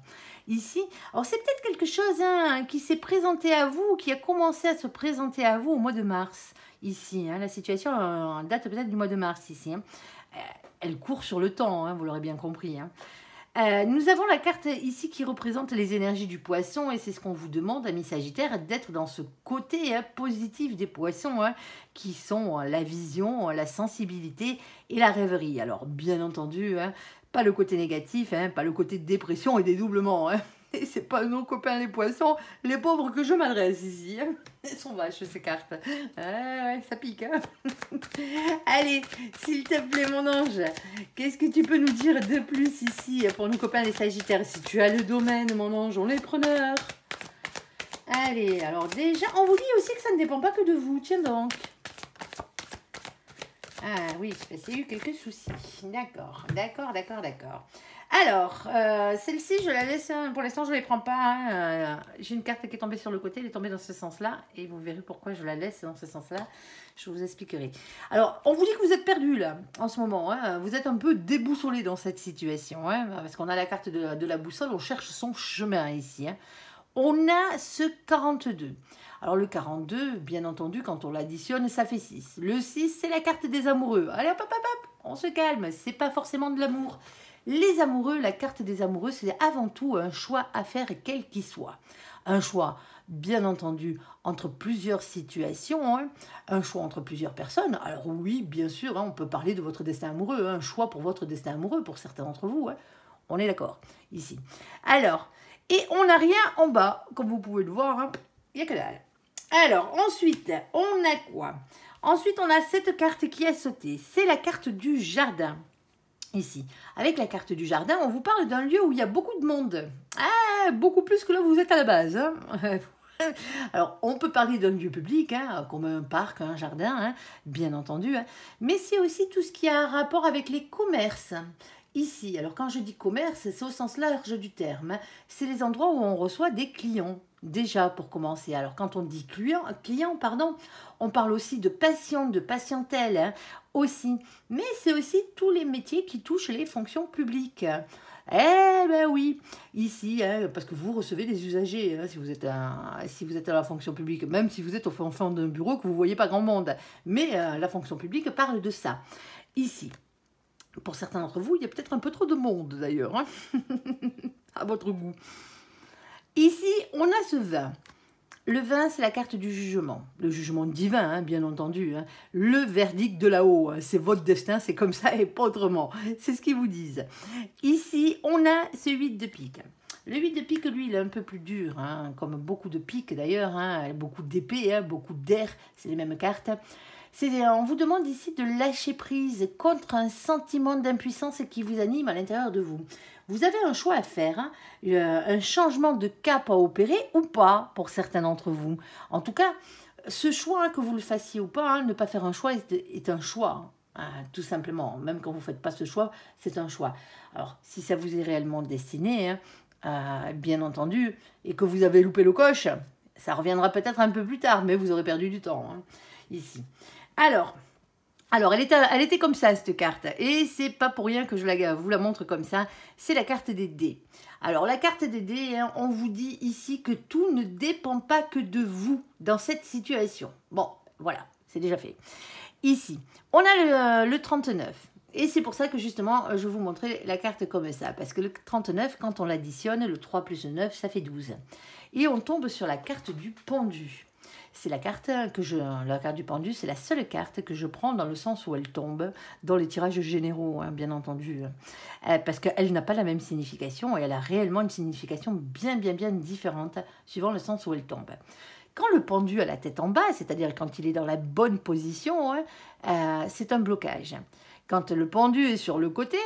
Ici, alors c'est peut-être quelque chose qui s'est présenté à vous, qui a commencé à se présenter à vous au mois de mars. Ici, la situation date peut-être du mois de mars ici. Elle court sur le temps, vous l'aurez bien compris. Nous avons la carte ici qui représente les énergies du poisson et c'est ce qu'on vous demande, amis Sagittaires, d'être dans ce côté positif des poissons qui sont la vision, la sensibilité et la rêverie. Alors, bien entendu, pas le côté négatif, pas le côté dépression et dédoublement. Et c'est pas à nos copains les poissons, les pauvres que je m'adresse ici. Hein. Elles sont vaches ces cartes. Ouais, ça pique. Hein. Allez, s'il te plaît mon ange, qu'est-ce que tu peux nous dire de plus ici pour nos copains les sagittaires? Si tu as le domaine mon ange, on est preneurs. Allez, alors déjà, on vous dit aussi que ça ne dépend pas que de vous. Tiens donc. Ah oui, parce qu'il y a eu quelques soucis. D'accord, d'accord, d'accord, d'accord. Alors, celle-ci, je la laisse, pour l'instant, je ne les prends pas. Hein. J'ai une carte qui est tombée sur le côté, elle est tombée dans ce sens-là. Et vous verrez pourquoi je la laisse dans ce sens-là. Je vous expliquerai. Alors, on vous dit que vous êtes perdu là, en ce moment. Hein. Vous êtes un peu déboussolé dans cette situation. Hein, parce qu'on a la carte de la boussole, on cherche son chemin ici. Hein. On a ce 42. Alors le 42, bien entendu, quand on l'additionne, ça fait 6. Le 6, c'est la carte des amoureux. Allez, hop, hop, hop, on se calme, c'est pas forcément de l'amour. Les amoureux, la carte des amoureux, c'est avant tout un choix à faire, quel qu'il soit. Un choix, bien entendu, entre plusieurs situations, hein. Un choix entre plusieurs personnes. Alors oui, bien sûr, hein, on peut parler de votre destin amoureux, hein. Un choix pour votre destin amoureux, pour certains d'entre vous. Hein. On est d'accord, ici. Alors, et on n'a rien en bas, comme vous pouvez le voir, hein. Il n'y a que dalle. Alors, ensuite, on a quoi? Ensuite, on a cette carte qui a sauté. C'est la carte du jardin. Ici, avec la carte du jardin, on vous parle d'un lieu où il y a beaucoup de monde. Ah, beaucoup plus que là où vous êtes à la base. Hein. Alors, on peut parler d'un lieu public, hein, comme un parc, un jardin, hein, bien entendu. Hein. Mais c'est aussi tout ce qui a un rapport avec les commerces. Ici, alors quand je dis commerce, c'est au sens large du terme. Hein. C'est les endroits où on reçoit des clients. Déjà, pour commencer, alors quand on dit client, on parle aussi de passion, de patientèle, hein, aussi. Mais c'est aussi tous les métiers qui touchent les fonctions publiques. Eh ben oui, ici, hein, parce que vous recevez des usagers, hein, si vous êtes à la fonction publique, même si vous êtes au fond d'un bureau que vous ne voyez pas grand monde. Mais la fonction publique parle de ça. Ici, pour certains d'entre vous, il y a peut-être un peu trop de monde d'ailleurs, hein, à votre goût. Ici, on a ce vin. Le vin, c'est la carte du jugement. Le jugement divin, hein, bien entendu. Hein. Le verdict de là-haut. Hein. C'est votre destin, c'est comme ça et pas autrement. C'est ce qu'ils vous disent. Ici, on a ce 8 de pique. Le 8 de pique, lui, il est un peu plus dur. Hein, comme beaucoup de piques d'ailleurs. Hein, beaucoup d'épées, hein, beaucoup d'air. C'est les mêmes cartes. On vous demande ici de lâcher prise contre un sentiment d'impuissance qui vous anime à l'intérieur de vous. Vous avez un choix à faire, hein, un changement de cap à opérer ou pas pour certains d'entre vous. En tout cas, ce choix, hein, que vous le fassiez ou pas, hein, ne pas faire un choix est un choix, hein, tout simplement. Même quand vous ne faites pas ce choix, c'est un choix. Alors, si ça vous est réellement destiné, hein, bien entendu, et que vous avez loupé le coche, ça reviendra peut-être un peu plus tard, mais vous aurez perdu du temps, hein, ici. Alors, elle était comme ça, cette carte. Et c'est pas pour rien que je vous la montre comme ça. C'est la carte des dés. Alors, la carte des dés, hein, on vous dit ici que tout ne dépend pas que de vous dans cette situation. Bon, voilà, c'est déjà fait. Ici, on a le 39. Et c'est pour ça que justement, je vais vous montrer la carte comme ça. Parce que le 39, quand on l'additionne, le 3 plus le 9, ça fait 12. Et on tombe sur la carte du pendu. C'est la carte du pendu, c'est la seule carte que je prends dans le sens où elle tombe dans les tirages généraux, hein, bien entendu. Parce qu'elle n'a pas la même signification et elle a réellement une signification bien différente suivant le sens où elle tombe. Quand le pendu a la tête en bas, c'est-à-dire quand il est dans la bonne position, hein, c'est un blocage. Quand le pendu est sur le côté,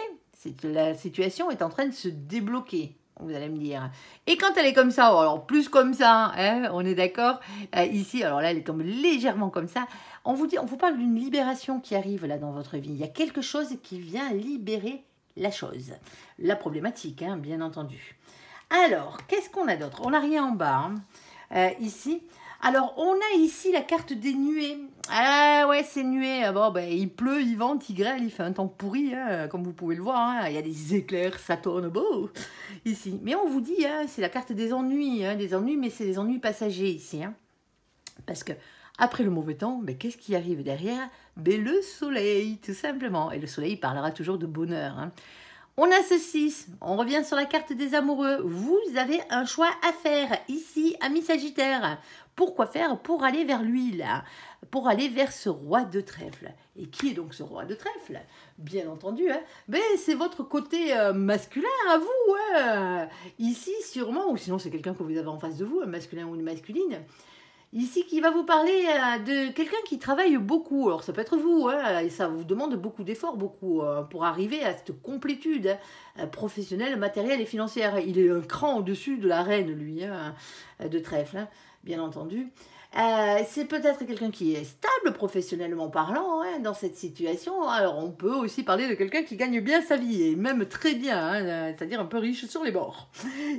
la situation est en train de se débloquer. Vous allez me dire. Et quand elle est comme ça, alors plus comme ça, hein, on est d'accord. Ici, alors là, elle tombe légèrement comme ça. On vous parle d'une libération qui arrive là dans votre vie. Il y a quelque chose qui vient libérer la chose. La problématique, hein, bien entendu. Alors, qu'est-ce qu'on a d'autre? On n'a rien en bas. Hein. Ici. Alors, on a ici la carte des nuées. Ah ouais, c'est nuées. Bon, ben, il pleut, il vente, il grêle, il fait un temps pourri, hein, comme vous pouvez le voir. Hein. Il y a des éclairs, ça tourne beau ici. Mais on vous dit, hein, c'est la carte des ennuis, mais c'est des ennuis passagers ici. Hein. Parce que après le mauvais temps, ben, qu'est-ce qui arrive derrière? Ben, le soleil, tout simplement. Et le soleil parlera toujours de bonheur. Hein. On a ce 6, on revient sur la carte des amoureux. Vous avez un choix à faire ici, ami Sagittaire. Pourquoi faire? Pour aller vers lui, là. Pour aller vers ce roi de trèfle. Et qui est donc ce roi de trèfle? Bien entendu, hein. Ben, c'est votre côté masculin à vous. Hein. Ici, sûrement, ou sinon c'est quelqu'un que vous avez en face de vous, un masculin ou une masculine. Ici, qui va vous parler de quelqu'un qui travaille beaucoup. Alors, ça peut être vous, hein, et ça vous demande beaucoup d'efforts, beaucoup, pour arriver à cette complétude professionnelle, matérielle et financière. Il est un cran au-dessus de la reine, lui, hein, de trèfle, hein, bien entendu. C'est peut-être quelqu'un qui est stable professionnellement parlant hein, dans cette situation. Alors, on peut aussi parler de quelqu'un qui gagne bien sa vie, et même très bien, hein, c'est-à-dire un peu riche sur les bords,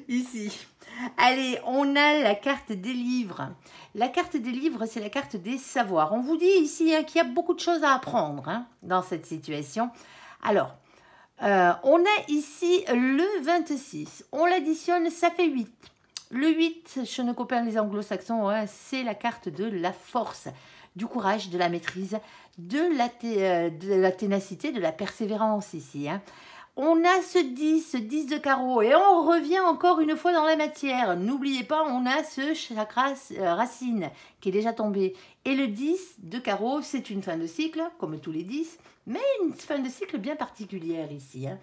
ici. Allez, on a la carte des livres. La carte des livres, c'est la carte des savoirs. On vous dit ici hein, qu'il y a beaucoup de choses à apprendre hein, dans cette situation. Alors, on a ici le 26. On l'additionne, ça fait 8. Le 8, chez nos copains les anglo-saxons, hein, c'est la carte de la force, du courage, de la maîtrise, de la ténacité, de la persévérance ici. Hein. On a ce 10 de carreau et on revient encore une fois dans la matière. N'oubliez pas, on a ce chakra racine qui est déjà tombé. Et le 10 de carreau, c'est une fin de cycle, comme tous les 10, mais une fin de cycle bien particulière ici. Hein.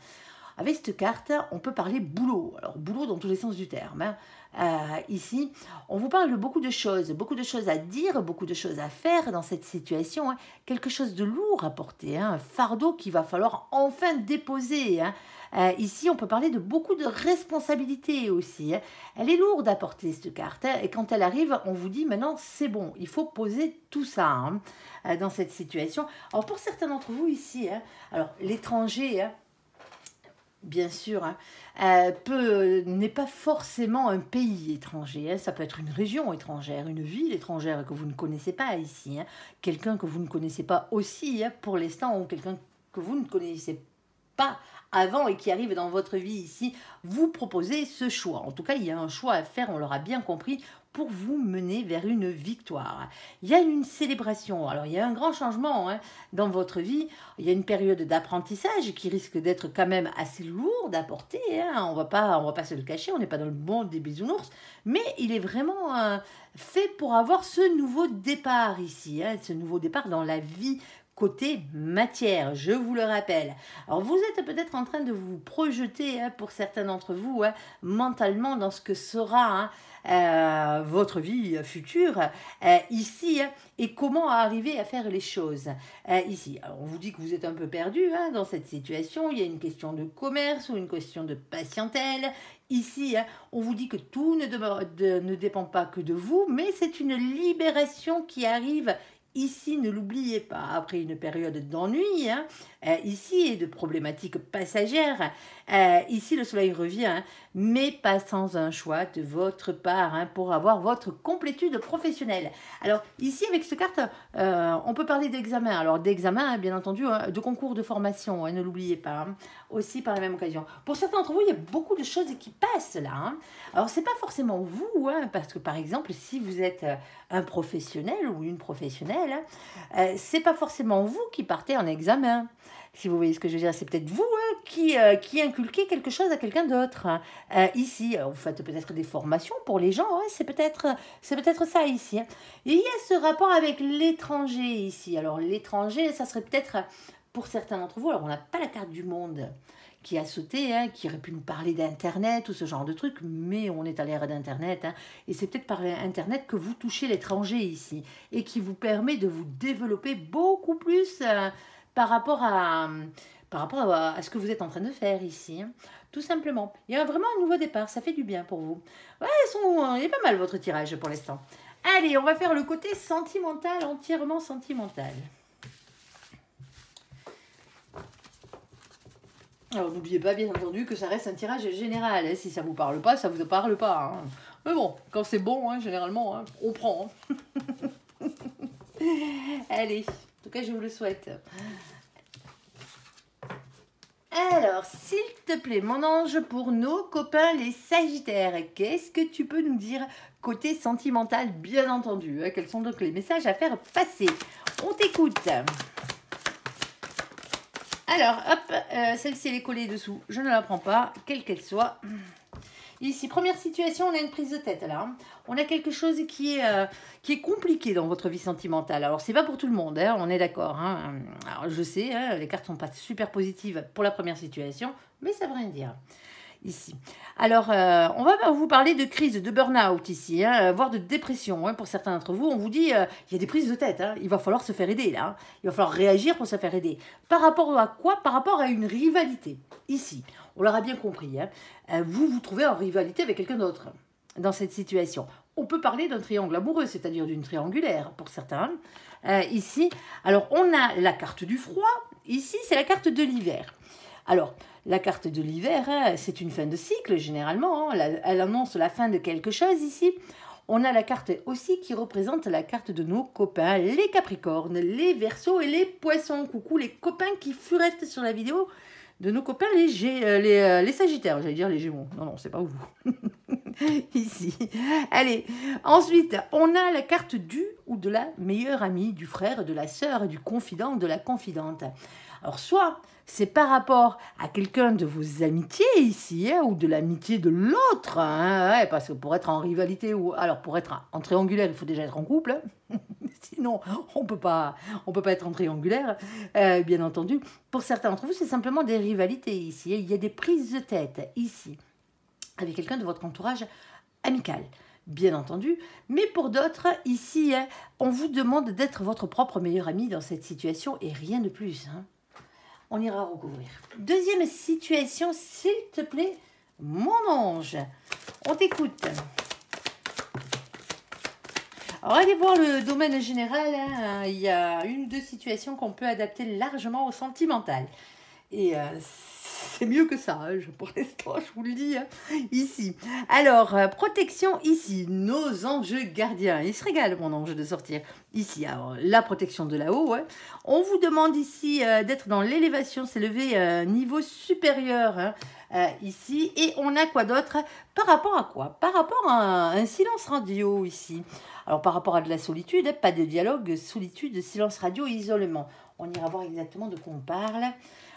Avec cette carte, on peut parler boulot. Alors, boulot dans tous les sens du terme. Hein. Ici, on vous parle de beaucoup de choses à dire, beaucoup de choses à faire dans cette situation. Hein. Quelque chose de lourd à porter, hein. Un fardeau qu'il va falloir enfin déposer. Hein. Ici, on peut parler de beaucoup de responsabilités aussi. Hein. Elle est lourde à porter, cette carte. Hein. Et quand elle arrive, on vous dit maintenant, c'est bon, il faut poser tout ça hein, dans cette situation. Alors, pour certains d'entre vous ici, hein, alors l'étranger... Hein, bien sûr, hein, n'est pas forcément un pays étranger. Hein. Ça peut être une région étrangère, une ville étrangère que vous ne connaissez pas ici. Hein. Quelqu'un que vous ne connaissez pas aussi hein, pour l'instant ou quelqu'un que vous ne connaissez pas avant et qui arrive dans votre vie ici, vous proposez ce choix. En tout cas, il y a un choix à faire, on l'aura bien compris, pour vous mener vers une victoire. Il y a une célébration, alors il y a un grand changement hein, dans votre vie, il y a une période d'apprentissage qui risque d'être quand même assez lourde à porter, hein. On va pas se le cacher, on n'est pas dans le monde des bisounours, mais il est vraiment fait pour avoir ce nouveau départ ici, hein, ce nouveau départ dans la vie côté matière, je vous le rappelle. Alors, vous êtes peut-être en train de vous projeter, hein, pour certains d'entre vous, hein, mentalement dans ce que sera votre vie future ici, hein, et comment arriver à faire les choses ici. Alors, on vous dit que vous êtes un peu perdu hein, dans cette situation. Il y a une question de commerce ou une question de patientèle. Ici, hein, on vous dit que tout ne dépend pas que de vous, mais c'est une libération qui arrive. Ici, ne l'oubliez pas, après une période d'ennui, hein, ici, et de problématiques passagères, ici, le soleil revient, hein, mais pas sans un choix de votre part hein, pour avoir votre complétude professionnelle. Alors, ici, avec cette carte, on peut parler d'examen. Alors, d'examen, hein, bien entendu, hein, de concours de formation, hein, ne l'oubliez pas, hein, aussi par la même occasion. Pour certains d'entre vous, il y a beaucoup de choses qui passent là. Hein. Alors, c'est pas forcément vous, hein, parce que, par exemple, si vous êtes un professionnel ou une professionnelle, hein, c'est pas forcément vous qui partez en examen. Si vous voyez ce que je veux dire, c'est peut-être vous hein, qui inculquez quelque chose à quelqu'un d'autre. Hein. Ici, vous faites peut-être des formations pour les gens, hein, c'est peut-être ça ici. Hein. Et il y a ce rapport avec l'étranger ici. Alors l'étranger, ça serait peut-être pour certains d'entre vous, alors on n'a pas la carte du monde qui a sauté, hein, qui aurait pu nous parler d'Internet ou ce genre de truc, mais on est à l'ère d'Internet, hein, et c'est peut-être par Internet que vous touchez l'étranger ici, et qui vous permet de vous développer beaucoup plus par rapport à ce que vous êtes en train de faire ici, hein, tout simplement. Il y a vraiment un nouveau départ, ça fait du bien pour vous. Ouais, il est pas mal votre tirage pour l'instant. Allez, on va faire le côté sentimental, entièrement sentimental. Alors n'oubliez pas bien entendu que ça reste un tirage général, hein. Si ça vous parle pas, ça vous parle pas. Hein. Mais bon, quand c'est bon, hein, généralement, hein, on prend. Hein. Allez, en tout cas je vous le souhaite. Alors, s'il te plaît, mon ange, pour nos copains les Sagittaires, qu'est-ce que tu peux nous dire côté sentimental, bien entendu hein. Quels sont donc les messages à faire passer? On t'écoute. Alors, hop, celle-ci, elle est collée dessous. Je ne la prends pas, quelle qu'elle soit. Ici, première situation, on a une prise de tête, là. On a quelque chose qui est compliqué dans votre vie sentimentale. Alors, c'est pas pour tout le monde, hein, on est d'accord. Hein. Alors, je sais, hein, les cartes sont pas super positives pour la première situation, mais ça veut rien dire. Ici. Alors, on va vous parler de crise, de burn-out ici, hein, voire de dépression. Hein, pour certains d'entre vous, on vous dit, il y a des prises de tête, hein, il va falloir se faire aider là. Hein, il va falloir réagir pour se faire aider. Par rapport à quoi? Par rapport à une rivalité. Ici, on l'aura bien compris, hein, vous vous trouvez en rivalité avec quelqu'un d'autre dans cette situation. On peut parler d'un triangle amoureux, c'est-à-dire d'une triangulaire pour certains. Ici, alors on a la carte du froid, ici c'est la carte de l'hiver. Alors, la carte de l'hiver, hein, c'est une fin de cycle généralement, hein, elle annonce la fin de quelque chose ici. On a la carte aussi qui représente la carte de nos copains, les Capricornes, les Verseaux et les Poissons. Coucou les copains qui furettent sur la vidéo de nos copains les Sagittaires, j'allais dire les Gémeaux. Non, non, c'est pas vous. Ici. Allez, ensuite, on a la carte du ou de la meilleure amie, du frère, de la sœur, du confident, de la confidente. Alors, soit c'est par rapport à quelqu'un de vos amitiés ici, hein, ou de l'amitié de l'autre, hein, ouais, parce que pour être en rivalité, ou alors pour être en triangulaire, il faut déjà être en couple. Hein. Sinon, on peut pas être en triangulaire, bien entendu. Pour certains d'entre vous, c'est simplement des rivalités ici. Il y a des prises de tête ici, avec quelqu'un de votre entourage amical, bien entendu. Mais pour d'autres, ici, hein, on vous demande d'être votre propre meilleur ami dans cette situation et rien de plus. Hein. On ira recouvrir. Deuxième situation, s'il te plaît, mon ange. On t'écoute. Alors, allez voir le domaine général. Hein. Il y a une ou deux situations qu'on peut adapter largement au sentimental. Et c'est mieux que ça, hein, pour l'instant, je vous le dis, hein, ici. Alors, protection ici, nos anges gardiens. Il se régale, mon ange, de sortir ici. Alors, la protection de là-haut, hein. On vous demande ici d'être dans l'élévation, s'élever à un niveau supérieur, hein, ici. Et on a quoi d'autre? Par rapport à quoi? Par rapport à un silence radio, ici. Alors, par rapport à de la solitude, hein, pas de dialogue, solitude, silence radio, isolement. On ira voir exactement de quoi on parle.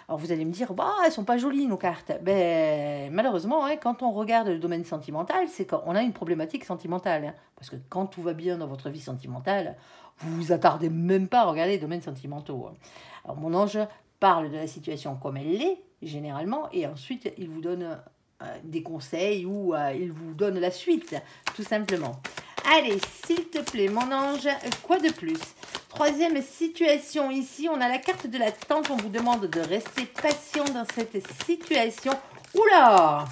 Alors vous allez me dire, bah, elles sont pas jolies nos cartes. Ben, malheureusement, hein, quand on regarde le domaine sentimental, c'est qu'on a une problématique sentimentale. Hein, parce que quand tout va bien dans votre vie sentimentale, vous vous attardez même pas à regarder les domaines sentimentaux. Hein. Alors mon ange parle de la situation comme elle l'est, généralement, et ensuite il vous donne des conseils ou il vous donne la suite, tout simplement. Allez, s'il te plaît, mon ange, quoi de plus? Troisième situation ici, on a la carte de la tente. On vous demande de rester patient dans cette situation. Oula.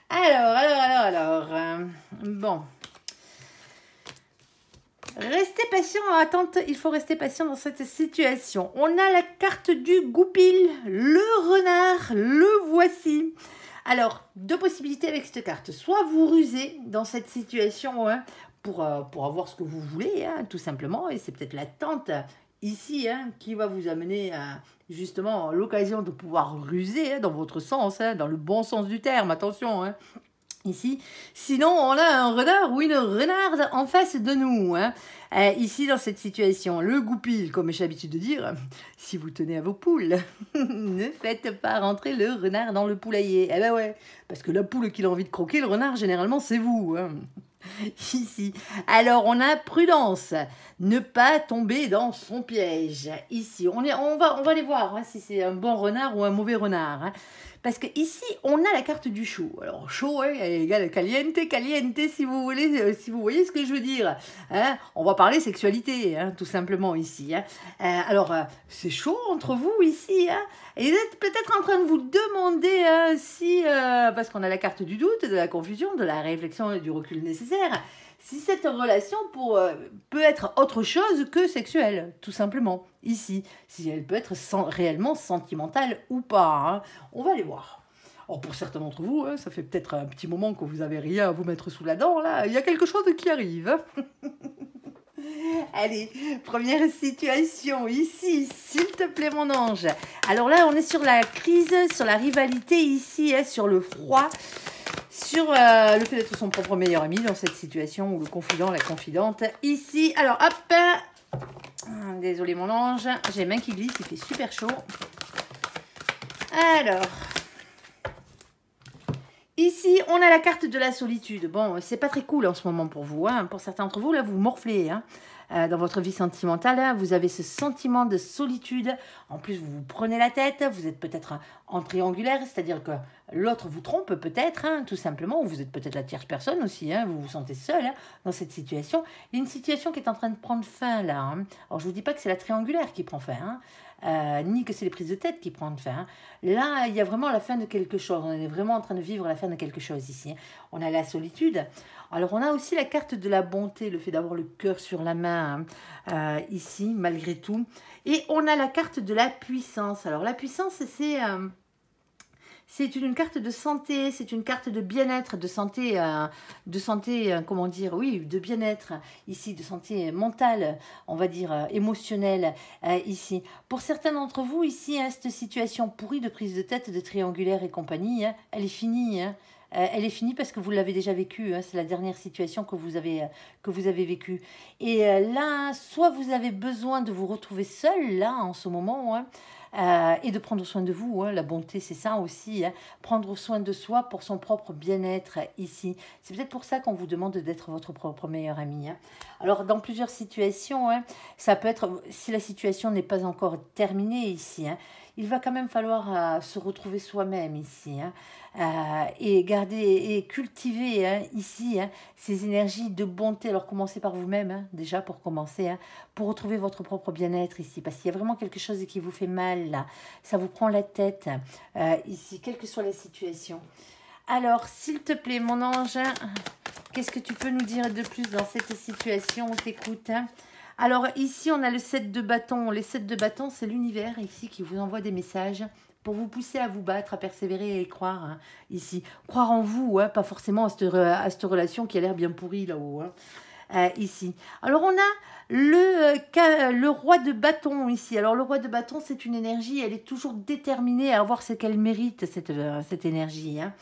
Alors. Bon. Restez patient, attente, il faut rester patient dans cette situation. On a la carte du goupil, le renard, le voici. Alors, deux possibilités avec cette carte. Soit vous rusez dans cette situation, hein, pour avoir ce que vous voulez, hein, tout simplement. Et c'est peut-être la tante ici, hein, qui va vous amener à justement l'occasion de pouvoir ruser, hein, dans votre sens, hein, dans le bon sens du terme, attention. Hein, ici. Sinon, on a un renard ou une renarde en face de nous. Hein. Ici, dans cette situation, le goupil, comme j'ai l'habitude de dire, si vous tenez à vos poules, ne faites pas rentrer le renard dans le poulailler. Eh ben ouais, parce que la poule qui a envie de croquer, le renard, généralement, c'est vous. Hein. Ici. Alors, on a prudence. Ne pas tomber dans son piège. Ici, on va aller voir, hein, si c'est un bon renard ou un mauvais renard. Hein. Parce que ici, on a la carte du chaud. Alors, chaud, hein, égale caliente, si vous voulez, si vous voyez ce que je veux dire. Hein, on va parler sexualité, hein, tout simplement, ici. Hein. Alors, c'est chaud entre vous, ici. Hein, et vous êtes peut-être en train de vous demander si, parce qu'on a la carte du doute, de la confusion, de la réflexion et du recul nécessaire, si cette relation peut être autre chose que sexuelle, tout simplement, ici. Si elle peut être réellement sentimentale ou pas. Hein. On va aller voir. Or, pour certains d'entre vous, hein, ça fait peut-être un petit moment que vous n'avez rien à vous mettre sous la dent. Là, il y a quelque chose qui arrive. Hein. Allez, première situation ici, s'il te plaît mon ange. Alors là, on est sur la crise, sur la rivalité ici, hein, sur le froid. Sur le fait d'être son propre meilleur ami dans cette situation, ou le confident, la confidente, ici. Alors, hop, Désolé mon ange, j'ai les mains qui glissent, il fait super chaud. Alors, ici, on a la carte de la solitude. Bon, c'est pas très cool en ce moment pour vous. Hein. Pour certains d'entre vous, là, vous morflez. Hein. Dans votre vie sentimentale, hein, vous avez ce sentiment de solitude. En plus, vous vous prenez la tête. Vous êtes peut-être en triangulaire, c'est-à-dire que l'autre vous trompe peut-être, hein, tout simplement. Ou vous êtes peut-être la tierce personne aussi. Hein, vous vous sentez seul hein, dans cette situation. Il y a une situation qui est en train de prendre fin là. Hein. Alors, je ne vous dis pas que c'est la triangulaire qui prend fin. Hein. Ni que c'est les prises de tête qui prennent fin. Hein. Là, il y a vraiment la fin de quelque chose. On est vraiment en train de vivre la fin de quelque chose ici. Hein. On a la solitude. Alors, on a aussi la carte de la bonté, le fait d'avoir le cœur sur la main, hein, ici, malgré tout. Et on a la carte de la puissance. Alors, la puissance, c'est une carte de santé, c'est une carte de bien-être, de santé, comment dire, oui, de bien-être, ici, de santé mentale, on va dire, émotionnelle, ici. Pour certains d'entre vous, ici, hein, cette situation pourrie de prise de tête, de triangulaire et compagnie, hein, elle est finie, hein. Elle est finie parce que vous l'avez déjà vécue. Hein, c'est la dernière situation que vous avez vécue. Et là, soit vous avez besoin de vous retrouver seul, là, en ce moment, hein, et de prendre soin de vous. Hein, la bonté, c'est ça aussi. Hein, prendre soin de soi pour son propre bien-être ici. C'est peut-être pour ça qu'on vous demande d'être votre propre meilleur ami. Hein. Alors, dans plusieurs situations, hein, ça peut être, si la situation n'est pas encore terminée ici, hein, il va quand même falloir se retrouver soi-même ici. Hein, et garder et cultiver hein, ici hein, ces énergies de bonté. Alors commencez par vous-même hein, déjà pour commencer, hein, pour retrouver votre propre bien-être ici, parce qu'il y a vraiment quelque chose qui vous fait mal là, ça vous prend la tête ici, quelle que soit la situation. Alors s'il te plaît mon ange, qu'est-ce que tu peux nous dire de plus dans cette situation? On t'écoute. Hein. Alors ici on a le 7 de bâton. Les 7 de bâton c'est l'univers ici qui vous envoie des messages pour vous pousser à vous battre, à persévérer et y croire hein, ici. Croire en vous, hein, pas forcément à cette relation qui a l'air bien pourrie là-haut. Hein, ici. Alors on a le roi de bâton ici. Alors le roi de bâton c'est une énergie, elle est toujours déterminée à avoir ce qu'elle mérite, cette énergie. Hein,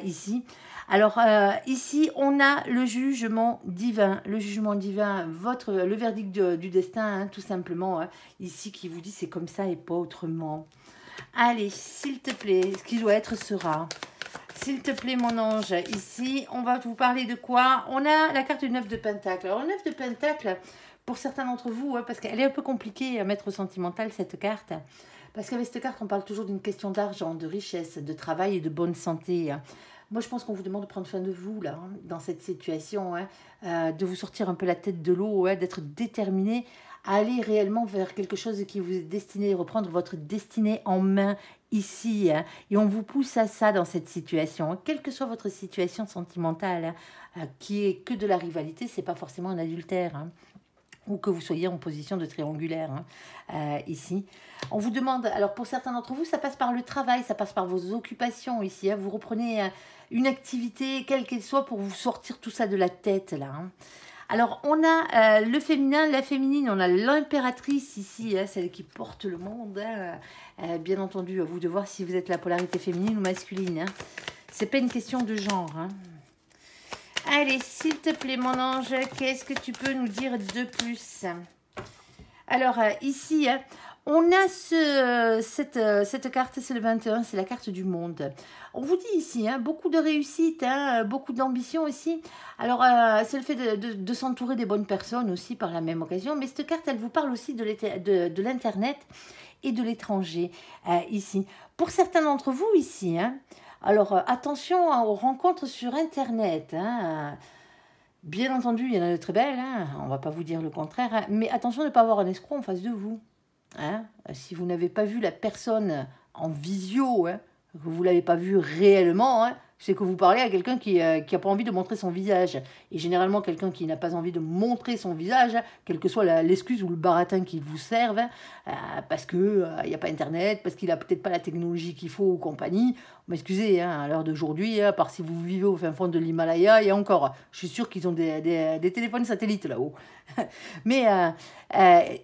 ici. Alors ici on a le jugement divin. Le jugement divin, le verdict du destin, hein, tout simplement. Hein, ici qui vous dit c'est comme ça et pas autrement. Allez, s'il te plaît, ce qui doit être sera. S'il te plaît, mon ange, ici, on va vous parler de quoi? On a la carte du 9 de Pentacle. Alors, le 9 de Pentacle, pour certains d'entre vous, hein, parce qu'elle est un peu compliquée à mettre au sentimental, cette carte. Parce qu'avec cette carte, on parle toujours d'une question d'argent, de richesse, de travail et de bonne santé. Hein. Moi, je pense qu'on vous demande de prendre soin de vous, là, hein, dans cette situation, hein, de vous sortir un peu la tête de l'eau, hein, d'être déterminé à aller réellement vers quelque chose qui vous est destiné, reprendre votre destinée en main ici. Hein, et on vous pousse à ça dans cette situation. Hein, quelle que soit votre situation sentimentale, hein, qui est que de la rivalité, c'est pas forcément un adultère. Hein, ou que vous soyez en position de triangulaire, hein, ici. On vous demande, alors pour certains d'entre vous, ça passe par le travail, ça passe par vos occupations ici. Hein, vous reprenez une activité, quelle qu'elle soit, pour vous sortir tout ça de la tête, là. Hein. Alors, on a le féminin, la féminine, on a l'impératrice ici, hein, celle qui porte le monde. Hein, bien entendu, à vous de voir si vous êtes la polarité féminine ou masculine. Hein. C'est pas une question de genre. Hein. Allez, s'il te plaît, mon ange, qu'est-ce que tu peux nous dire de plus? Alors, ici, hein, on a cette carte, c'est le 21, c'est la carte du monde. On vous dit ici, hein, beaucoup de réussite, hein, beaucoup d'ambition aussi. Alors, c'est le fait de s'entourer des bonnes personnes aussi par la même occasion. Mais cette carte, elle vous parle aussi de l'Internet et de l'étranger ici. Pour certains d'entre vous ici, hein, alors attention hein, aux rencontres sur Internet. Hein, bien entendu, il y en a de très belles, hein, on ne va pas vous dire le contraire. Hein, mais attention de ne pas avoir un escroc en face de vous. Hein, si vous n'avez pas vu la personne en visio, hein, que vous ne l'avez pas vue réellement, hein, c'est que vous parlez à quelqu'un qui n'a pas envie de montrer son visage. Et généralement, quelqu'un qui n'a pas envie de montrer son visage, hein, quelle que soit l'excuse ou le baratin qui vous serve, hein, parce qu'il n'y a pas Internet, parce qu'il n'a peut-être pas la technologie qu'il faut ou compagnie. M'excusez, hein, à l'heure d'aujourd'hui, à part si vous vivez au fin fond de l'Himalaya, et encore, je suis sûre qu'ils ont des téléphones satellites là-haut. Mais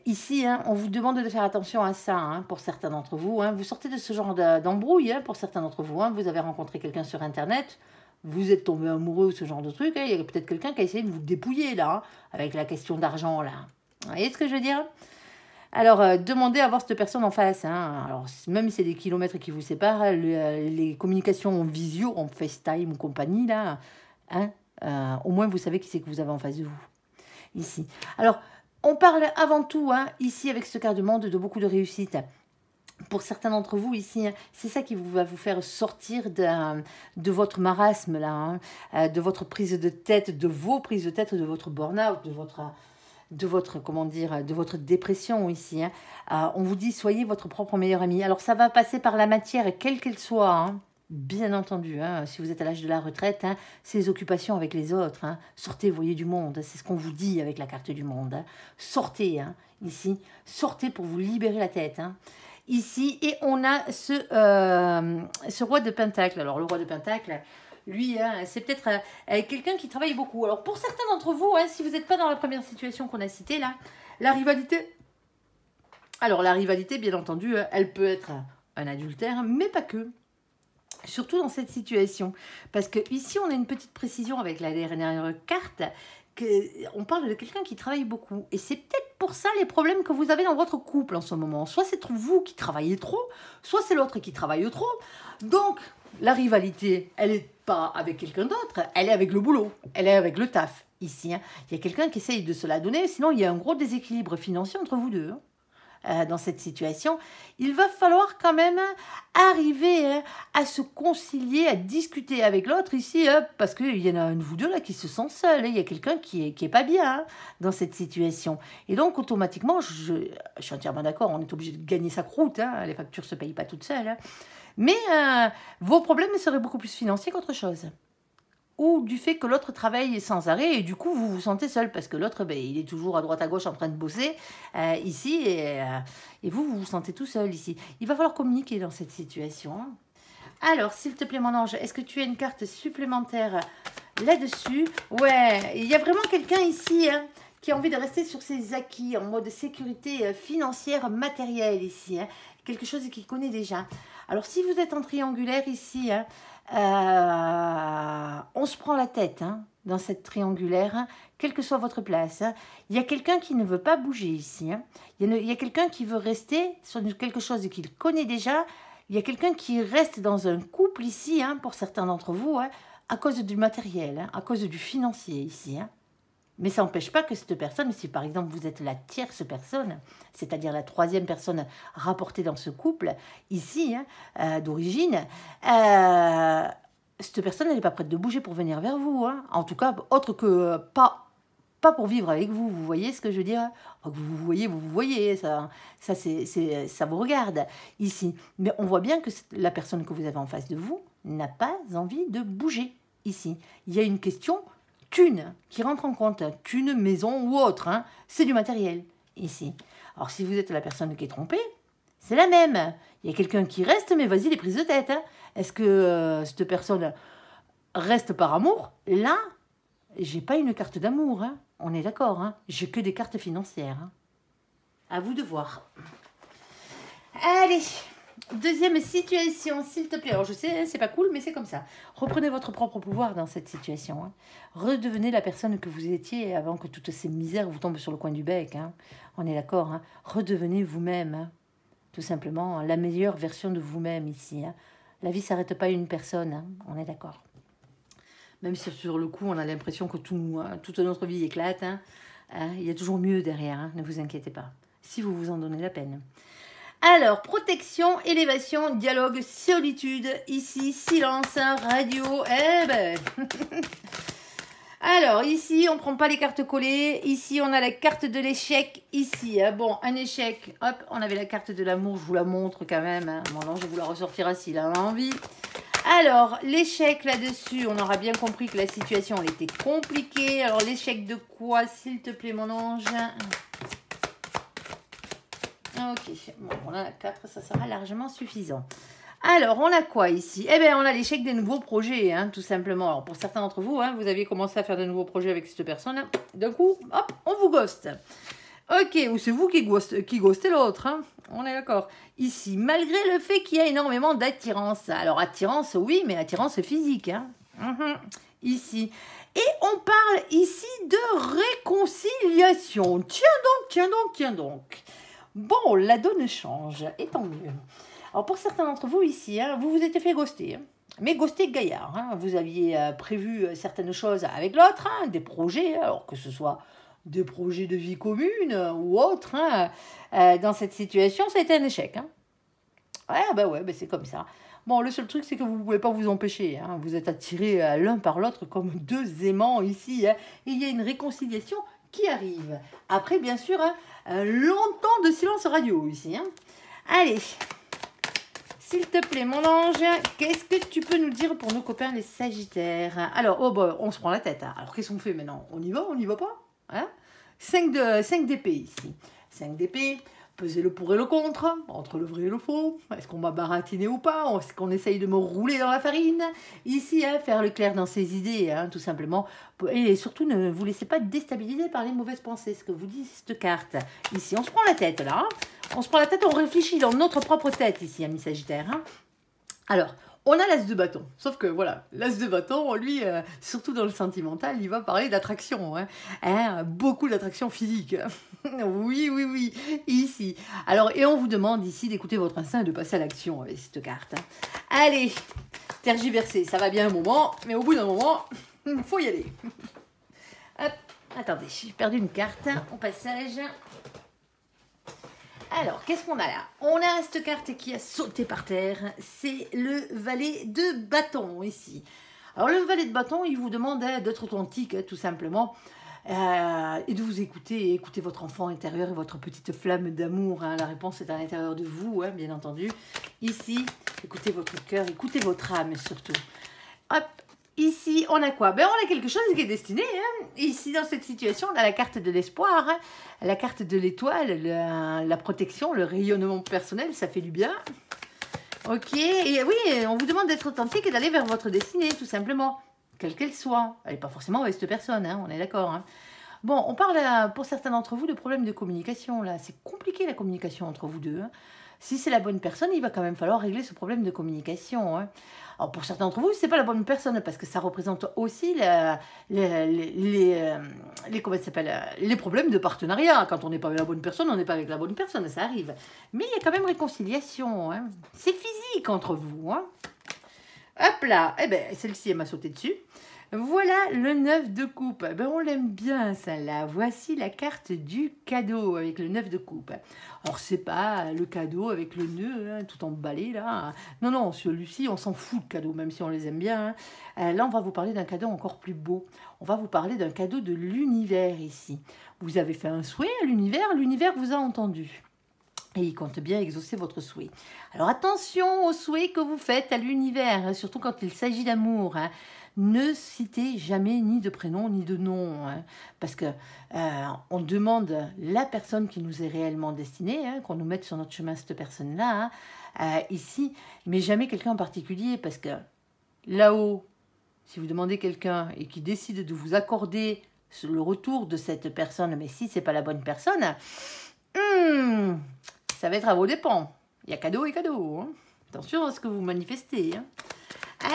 ici, hein, on vous demande de faire attention à ça, hein, pour certains d'entre vous. Hein. Vous sortez de ce genre d'embrouille, hein, pour certains d'entre vous. Hein. Vous avez rencontré quelqu'un sur Internet, vous êtes tombé amoureux, ce genre de truc. Hein. Il y a peut-être quelqu'un qui a essayé de vous dépouiller, là, hein, avec la question d'argent, là. Vous voyez ce que je veux dire? Alors, demandez à voir cette personne en face. Hein. Alors, même si c'est des kilomètres qui vous séparent, les communications en visio, en FaceTime ou compagnie, là, hein, au moins vous savez qui c'est que vous avez en face de vous. Ici. Alors, on parle avant tout, hein, ici, avec ce quart de monde, de beaucoup de réussite. Pour certains d'entre vous ici, hein, c'est ça qui va vous faire sortir de votre marasme, là, hein, de votre prise de tête, de vos prises de tête, de votre burn-out, comment dire, de votre dépression ici. Hein. On vous dit, soyez votre propre meilleur ami. Alors, ça va passer par la matière, quelle qu'elle soit, hein. Bien entendu, hein, si vous êtes à l'âge de la retraite, hein, c'est les occupations avec les autres. Hein. Sortez, voyez du monde, c'est ce qu'on vous dit avec la carte du monde. Hein. Sortez, hein, ici, sortez pour vous libérer la tête. Hein. Ici, et on a ce roi de Pentacle. Alors, le roi de Pentacle, lui, hein, c'est peut-être quelqu'un qui travaille beaucoup. Alors, pour certains d'entre vous, hein, si vous n'êtes pas dans la première situation qu'on a citée, là, la rivalité. Alors, la rivalité, bien entendu, elle peut être un adultère, mais pas que. Surtout dans cette situation. Parce que ici, on a une petite précision avec la dernière carte. On parle de quelqu'un qui travaille beaucoup. Et c'est peut-être pour ça les problèmes que vous avez dans votre couple en ce moment. Soit c'est vous qui travaillez trop, soit c'est l'autre qui travaille trop. Donc, la rivalité, elle n'est pas avec quelqu'un d'autre, elle est avec le boulot, elle est avec le taf. Ici, hein. Il y a quelqu'un qui essaye de se la donner, sinon il y a un gros déséquilibre financier entre vous deux. Hein. Dans cette situation, il va falloir quand même arriver à se concilier, à discuter avec l'autre ici, parce qu'il y en a un de vous deux là qui se sent seul. Il y a quelqu'un qui est pas bien hein, dans cette situation. Et donc, automatiquement, je suis entièrement d'accord, on est obligé de gagner sa croûte. Hein, les factures ne se payent pas toutes seules. Hein, mais vos problèmes seraient beaucoup plus financiers qu'autre chose. Ou du fait que l'autre travaille sans arrêt et du coup vous vous sentez seul parce que l'autre il est toujours à droite à gauche en train de bosser ici et vous vous sentez tout seul ici. Il va falloir communiquer dans cette situation. Alors s'il te plaît mon ange, est-ce que tu as une carte supplémentaire là-dessus? Ouais, il y a vraiment quelqu'un ici hein, qui a envie de rester sur ses acquis en mode sécurité financière matérielle ici. Hein, quelque chose qu'il connaît déjà. Alors si vous êtes en triangulaire ici, hein, on se prend la tête hein, dans cette triangulaire, hein, quelle que soit votre place. Hein. Il y a quelqu'un qui ne veut pas bouger ici. Hein. Il y a quelqu'un qui veut rester sur quelque chose qu'il connaît déjà. Il y a quelqu'un qui reste dans un couple ici, hein, pour certains d'entre vous, hein, à cause du matériel, hein, à cause du financier ici. Hein. Mais ça n'empêche pas que cette personne, si par exemple vous êtes la tierce personne, c'est-à-dire la troisième personne rapportée dans ce couple, ici, hein, d'origine, cette personne, elle n'est pas prête de bouger pour venir vers vous. Hein. En tout cas, autre que pas pour vivre avec vous. Vous voyez ce que je veux dire? Vous voyez, ça vous regarde ici. Mais on voit bien que la personne que vous avez en face de vous n'a pas envie de bouger ici. Il y a une question thune qui rentre en compte, thune, maison ou autre, hein, c'est du matériel ici. Alors si vous êtes la personne qui est trompée, c'est la même. Il y a quelqu'un qui reste, mais vas-y, les prises de tête. Hein. Est-ce que cette personne reste par amour? Là, j'ai pas une carte d'amour, hein. On est d'accord, hein. J'ai que des cartes financières. Hein. À vous de voir. Allez, deuxième situation, s'il te plaît. Alors je sais, c'est pas cool, mais c'est comme ça. Reprenez votre propre pouvoir dans cette situation. Hein. Redevenez la personne que vous étiez avant que toutes ces misères vous tombent sur le coin du bec. Hein. On est d'accord. Hein. Redevenez vous-même. Hein. Tout simplement, la meilleure version de vous-même ici. Hein. La vie ne s'arrête pas à une personne. Hein. On est d'accord. Même si sur le coup, on a l'impression que toute notre vie éclate. Hein. Il y a toujours mieux derrière. Hein. Ne vous inquiétez pas. Si vous vous en donnez la peine. Alors, protection, élévation, dialogue, solitude, ici, silence, radio, eh ben... Alors, ici, on ne prend pas les cartes collées, ici, on a la carte de l'échec, ici, hein. Bon, un échec, hop, on avait la carte de l'amour, je vous la montre quand même, hein. Bon, là, je vous la ressortira s'il a envie. Alors, l'échec là-dessus, on aura bien compris que la situation, elle était compliquée. Alors, l'échec de quoi, s'il te plaît, mon ange? Ok, bon, on a 4, ça sera largement suffisant. Alors, on a quoi ici? Eh bien, on a l'échec des nouveaux projets, hein, tout simplement. Alors, pour certains d'entre vous, hein, vous aviez commencé à faire de nouveaux projets avec cette personne. Hein. D'un coup, hop, on vous ghost. Ok, ou c'est vous qui ghostez l'autre. Hein. On est d'accord. Ici, malgré le fait qu'il y a énormément d'attirance. Alors, attirance, oui, mais attirance physique. Hein. ici. Et on parle ici de réconciliation. Tiens donc, tiens donc, tiens donc. Bon, la donne change, et tant mieux. Alors pour certains d'entre vous ici, hein, vous vous êtes fait ghoster. Hein. Mais ghoster gaillard. Hein. Vous aviez prévu certaines choses avec l'autre, hein, des projets, alors que ce soit des projets de vie commune ou autre. Hein, dans cette situation, ça a été un échec. Hein. Ouais, c'est comme ça. Bon, le seul truc, c'est que vous ne pouvez pas vous empêcher. Hein. Vous êtes attirés l'un par l'autre comme deux aimants ici. Hein. Et il y a une réconciliation qui arrive. Après, bien sûr, hein, longtemps de silence radio ici. Hein. Allez, s'il te plaît, mon ange, qu'est-ce que tu peux nous dire pour nos copains les Sagittaires? Alors, on se prend la tête. Hein. Alors, qu'est-ce qu'on fait maintenant? On y va pas hein? 5 d'épée ici. 5 d'épée. Peser le pour et le contre, entre le vrai et le faux. Est-ce qu'on m'a baratiné ou pas? Est-ce qu'on essaye de me rouler dans la farine? Ici, hein, faire le clair dans ses idées, hein, tout simplement. Et surtout, ne vous laissez pas déstabiliser par les mauvaises pensées, ce que vous dit cette carte. Ici, on se prend la tête, là. Hein. On se prend la tête, on réfléchit dans notre propre tête, ici, ami Sagittaire. Hein. Alors, on a l'as de bâton. Sauf que, voilà, l'as de bâton, lui, surtout dans le sentimental, il va parler d'attraction. Hein, beaucoup d'attraction physique. Oui, ici. Alors, et on vous demande ici d'écouter votre instinct et de passer à l'action avec cette carte. Hein. Allez, tergiverser, ça va bien un moment, mais au bout d'un moment, il faut y aller. Hop, attendez, j'ai perdu une carte au passage. Alors, qu'est-ce qu'on a là? On a cette carte qui a sauté par terre. C'est le valet de bâton, ici. Alors, le valet de bâton, il vous demande d'être authentique, tout simplement. Et de vous écouter, et écouter votre enfant intérieur et votre petite flamme d'amour. Hein. La réponse est à l'intérieur de vous, hein, bien entendu. Ici, écoutez votre cœur, écoutez votre âme, surtout. Hop. Ici, on a quoi? Ben, on a quelque chose qui est destiné. Hein. Ici, dans cette situation, on a la carte de l'espoir, hein. La carte de l'étoile, la protection, le rayonnement personnel, ça fait du bien. Ok, et oui, on vous demande d'être authentique et d'aller vers votre destinée, tout simplement, quelle qu'elle soit. Elle n'est pas forcément avec cette personne, hein, on est d'accord. Hein. Bon, on parle pour certains d'entre vous de problèmes de communication, là. C'est compliqué la communication entre vous deux. Hein. Si c'est la bonne personne, il va quand même falloir régler ce problème de communication. Hein. Alors pour certains d'entre vous, ce n'est pas la bonne personne parce que ça représente aussi les problèmes de partenariat. Quand on n'est pas avec la bonne personne, on n'est pas avec la bonne personne, ça arrive. Mais il y a quand même réconciliation. Hein. C'est physique entre vous. Hein. Hop là, eh ben, celle-ci, elle m'a sauté dessus. Voilà le 9 de coupe. Ben, on l'aime bien, celle-là. Voici la carte du cadeau avec le 9 de coupe. Alors, c'est pas le cadeau avec le nœud, hein, tout emballé, là. Non, non, celui-ci, on s'en fout de cadeau, même si on les aime bien. Hein. Là, on va vous parler d'un cadeau encore plus beau. On va vous parler d'un cadeau de l'univers, ici. Vous avez fait un souhait à l'univers vous a entendu. Et il compte bien exaucer votre souhait. Alors attention aux souhaits que vous faites à l'univers, hein, surtout quand il s'agit d'amour. Hein. Ne citez jamais ni de prénom ni de nom, hein, parce que on demande la personne qui nous est réellement destinée, hein, qu'on nous mette sur notre chemin cette personne-là, hein, ici, mais jamais quelqu'un en particulier, parce que là-haut, si vous demandez quelqu'un et qui décide de vous accorder le retour de cette personne, mais si c'est pas la bonne personne, ça va être à vos dépens. Il y a cadeau et cadeau. Hein. Attention à ce que vous manifestez. Hein.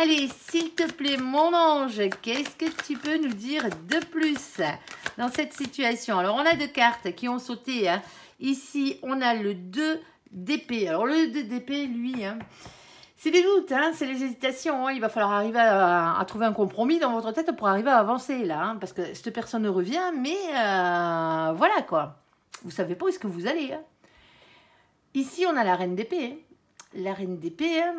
Allez, s'il te plaît, mon ange, qu'est-ce que tu peux nous dire de plus dans cette situation? Alors, on a 2 cartes qui ont sauté. Hein. Ici, on a le 2 d'épée. Alors, le 2 d'épée, lui, hein, c'est des doutes, hein, c'est les hésitations. Hein. Il va falloir arriver à trouver un compromis dans votre tête pour arriver à avancer, là. Hein, parce que cette personne revient, mais voilà, quoi. Vous savez pas où est-ce que vous allez. Hein. Ici, on a la reine d'épée. Hein. La reine d'épée, hein,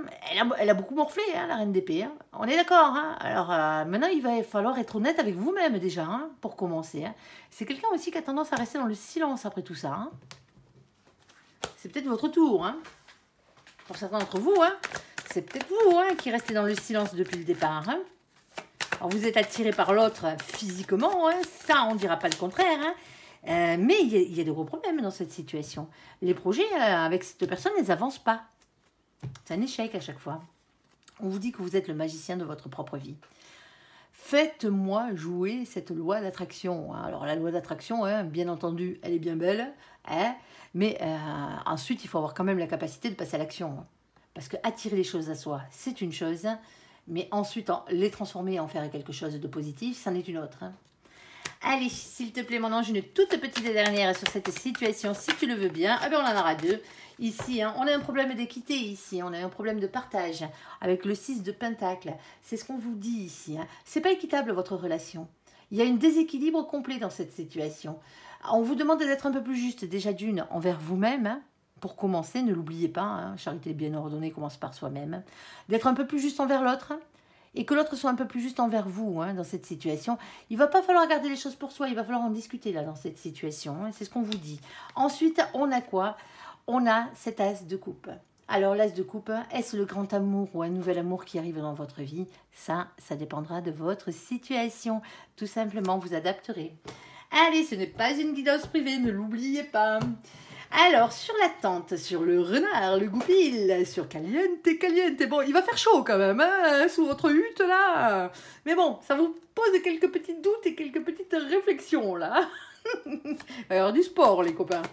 elle a beaucoup morflé, hein, la reine d'épée. Hein. On est d'accord. Hein. Alors, maintenant, il va falloir être honnête avec vous-même, déjà, hein, pour commencer. Hein. C'est quelqu'un aussi qui a tendance à rester dans le silence après tout ça. Hein. C'est peut-être votre tour. Hein. Pour certains d'entre vous, hein, c'est peut-être vous hein, qui restez dans le silence depuis le départ. Hein. Alors, vous êtes attiré par l'autre physiquement. Hein. Ça, on ne dira pas le contraire. Hein. Mais il y a de gros problèmes dans cette situation. Les projets avec cette personne, ils n'avancent pas. C'est un échec à chaque fois. On vous dit que vous êtes le magicien de votre propre vie. Faites-moi jouer cette loi d'attraction. Alors la loi d'attraction, hein, bien entendu, elle est bien belle. Hein, mais ensuite, il faut avoir quand même la capacité de passer à l'action. Parce que attirer les choses à soi, c'est une chose. Mais ensuite, les transformer et en faire quelque chose de positif, c'en est une autre. Hein. Allez, s'il te plaît, mon ange, une toute petite dernière sur cette situation, si tu le veux bien. Ah ben, on en aura deux. Ici, hein, on a un problème d'équité ici, on a un problème de partage avec le 6 de Pentacle. C'est ce qu'on vous dit ici. Hein. C'est pas équitable, votre relation. Il y a un déséquilibre complet dans cette situation. On vous demande d'être un peu plus juste, déjà d'une, envers vous-même. Hein. Pour commencer, ne l'oubliez pas, hein, charité bien ordonnée commence par soi-même. D'être un peu plus juste envers l'autre. Hein. Et que l'autre soit un peu plus juste envers vous hein, dans cette situation. Il ne va pas falloir garder les choses pour soi, il va falloir en discuter là dans cette situation. Hein, c'est ce qu'on vous dit. Ensuite, on a quoi? On a cet as de coupe. Alors l'as de coupe, est-ce le grand amour ou un nouvel amour qui arrive dans votre vie? Ça dépendra de votre situation. Tout simplement, vous adapterez. Allez, ce n'est pas une guidance privée, ne l'oubliez pas. Alors, sur la tente, sur le renard, le goupil, sur Caliente, Caliente. Bon, il va faire chaud quand même, hein, sous votre hutte, là. Mais bon, ça vous pose quelques petits doutes et quelques petites réflexions, là. Il va y avoir du sport, les copains.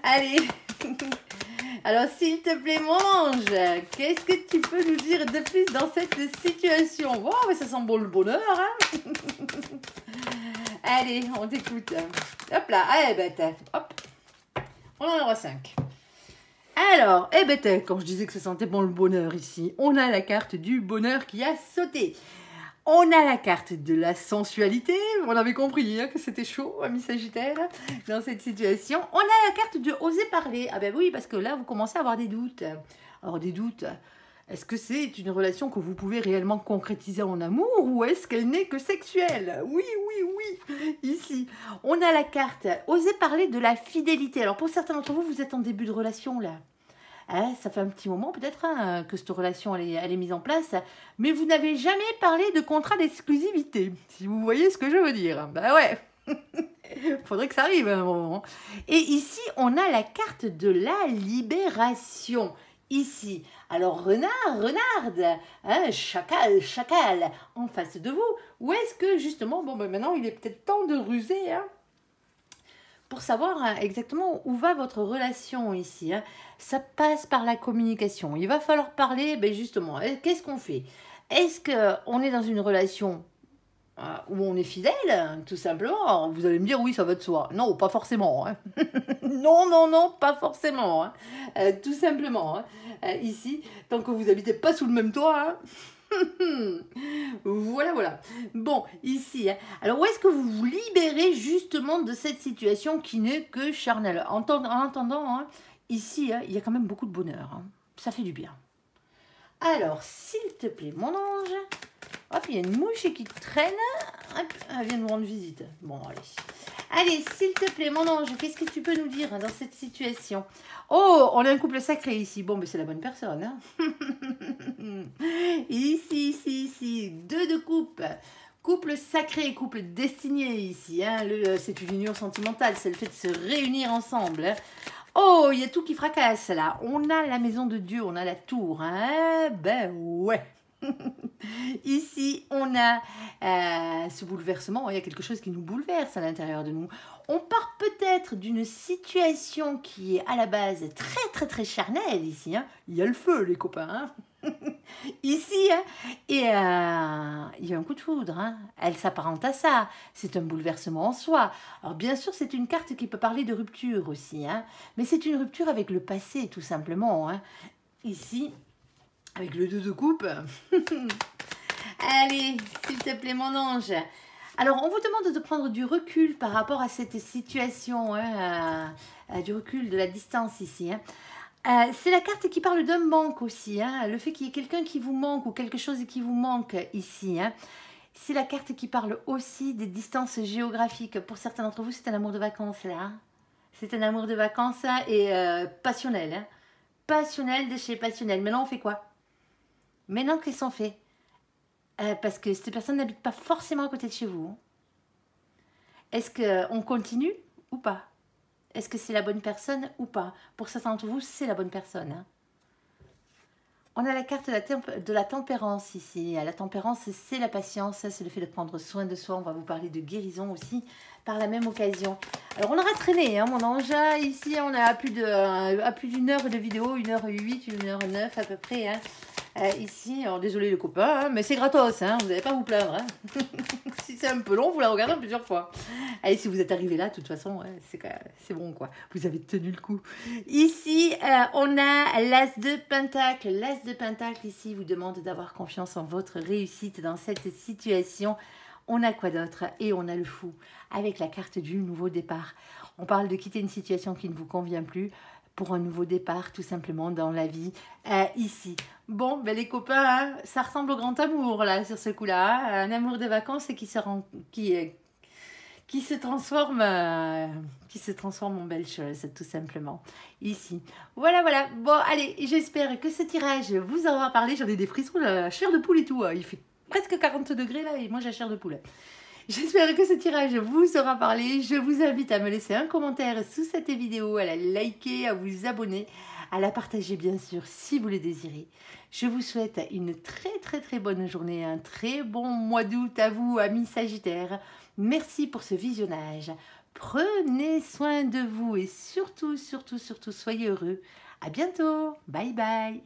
Allez. Alors, s'il te plaît, mon ange, qu'est-ce que tu peux nous dire de plus dans cette situation? Oh, mais ça sent bon le bonheur, hein. Allez, on t'écoute. Hop là, allez, bête. Hop. On en aura 5. Alors, eh ben, quand je disais que ça sentait bon le bonheur ici, on a la carte du bonheur qui a sauté. On a la carte de la sensualité. On avait compris hein, que c'était chaud, ami Sagittaire, dans cette situation. On a la carte de oser parler. Ah ben oui, parce que là, vous commencez à avoir des doutes. Alors, des doutes. Est-ce que c'est une relation que vous pouvez réellement concrétiser en amour ou est-ce qu'elle n'est que sexuelle? Oui, oui, oui. Ici, on a la carte oser parler de la fidélité. Alors, pour certains d'entre vous, vous êtes en début de relation, là. Hein, ça fait un petit moment, peut-être, hein, que cette relation, elle est mise en place. Mais vous n'avez jamais parlé de contrat d'exclusivité. Si vous voyez ce que je veux dire. Ben ouais. Faudrait que ça arrive à un moment. Et ici, on a la carte de la libération. Ici, alors renard, renarde, hein, chacal, chacal, en face de vous. Ou est-ce que justement, bon ben maintenant il est peut-être temps de ruser hein, pour savoir hein, exactement où va votre relation ici. Hein. Ça passe par la communication. Il va falloir parler, ben justement, qu'est-ce qu'on fait? Est-ce qu'on est dans une relation où on est fidèle, tout simplement? Alors, vous allez me dire, oui, ça va de soi. Non, pas forcément. Hein. Non, non, non, pas forcément. Hein. Tout simplement. Hein. Ici, tant que vous n'habitez pas sous le même toit. Hein. Voilà, voilà. Bon, ici. Hein. Alors, où est-ce que vous vous libérez justement de cette situation qui n'est que charnelle? En attendant, hein, ici, hein, il y a quand même beaucoup de bonheur. Hein. Ça fait du bien. Alors, s'il te plaît, mon ange... Hop, il y a une mouche qui traîne. Hop, elle vient nous rendre visite. Bon, allez. Allez, s'il te plaît, mon ange, qu'est-ce que tu peux nous dire dans cette situation? Oh, on a un couple sacré ici. Bon, mais c'est la bonne personne. Hein. Ici, ici, ici. 2 de coupe. Couple sacré, couple destiné ici. Hein. C'est une union sentimentale. C'est le fait de se réunir ensemble. Hein. Oh, il y a tout qui fracasse là. On a la maison de Dieu, on a la tour. Hein. Ben ouais. Ici, on a ce bouleversement, il y a quelque chose qui nous bouleverse à l'intérieur de nous. On part peut-être d'une situation qui est à la base très très très charnelle ici. Hein. Il y a le feu les copains. Hein. Ici, hein. Et il y a un coup de foudre. Hein. Elle s'apparente à ça. C'est un bouleversement en soi. Alors bien sûr, c'est une carte qui peut parler de rupture aussi. Hein. Mais c'est une rupture avec le passé tout simplement. Hein. Ici... Avec le 2 de coupe. Allez, s'il te plaît, mon ange. Alors, on vous demande de prendre du recul par rapport à cette situation. Hein, du recul, de la distance ici. Hein. C'est la carte qui parle d'un manque aussi. Hein, le fait qu'il y ait quelqu'un qui vous manque ou quelque chose qui vous manque ici. Hein. C'est la carte qui parle aussi des distances géographiques. Pour certains d'entre vous, c'est un amour de vacances là. C'est un amour de vacances et passionnel. Hein. Passionnel de chez passionnel. Maintenant, on fait quoi? Maintenant, qu'est-ce qu'on fait? Parce que cette personne n'habite pas forcément à côté de chez vous. Est-ce qu'on continue ou pas? Est-ce que c'est la bonne personne ou pas? Pour certains d'entre vous, c'est la bonne personne. Hein. On a la carte de la tempérance ici. La tempérance, c'est la patience, c'est le fait de prendre soin de soi. On va vous parler de guérison aussi par la même occasion. Alors, on aura traîné, hein, mon ange. Ici, on a à plus d'une heure de vidéo, 1h08, 1h09 à peu près. Hein. Ici, alors désolé les copains, hein, mais c'est gratos, hein, vous n'allez pas vous plaindre. Hein. Si c'est un peu long, vous la regardez plusieurs fois. Allez, si vous êtes arrivé là, de toute façon, ouais, c'est bon quoi. Vous avez tenu le coup. Ici, on a l'As de Pentacle. L'As de Pentacle, ici, vous demande d'avoir confiance en votre réussite dans cette situation. On a quoi d'autre? Et on a le Fou, avec la carte du nouveau départ. On parle de quitter une situation qui ne vous convient plus pour un nouveau départ, tout simplement, dans la vie, ici. Bon, ben les copains, hein, ça ressemble au grand amour, là, sur ce coup-là. Hein, un amour des vacances qui se transforme en belle chose, tout simplement, ici. Voilà, voilà. Bon, allez, j'espère que ce tirage vous aura parlé. J'en ai des frissons, la chair de poule et tout. Il fait presque 40 degrés, là, et moi, j'ai la chair de poule. J'espère que ce tirage vous aura parlé. Je vous invite à me laisser un commentaire sous cette vidéo, à la liker, à vous abonner, à la partager bien sûr si vous le désirez. Je vous souhaite une très bonne journée, un très bon mois d'août à vous, amis Sagittaires. Merci pour ce visionnage. Prenez soin de vous et surtout, soyez heureux. À bientôt. Bye bye.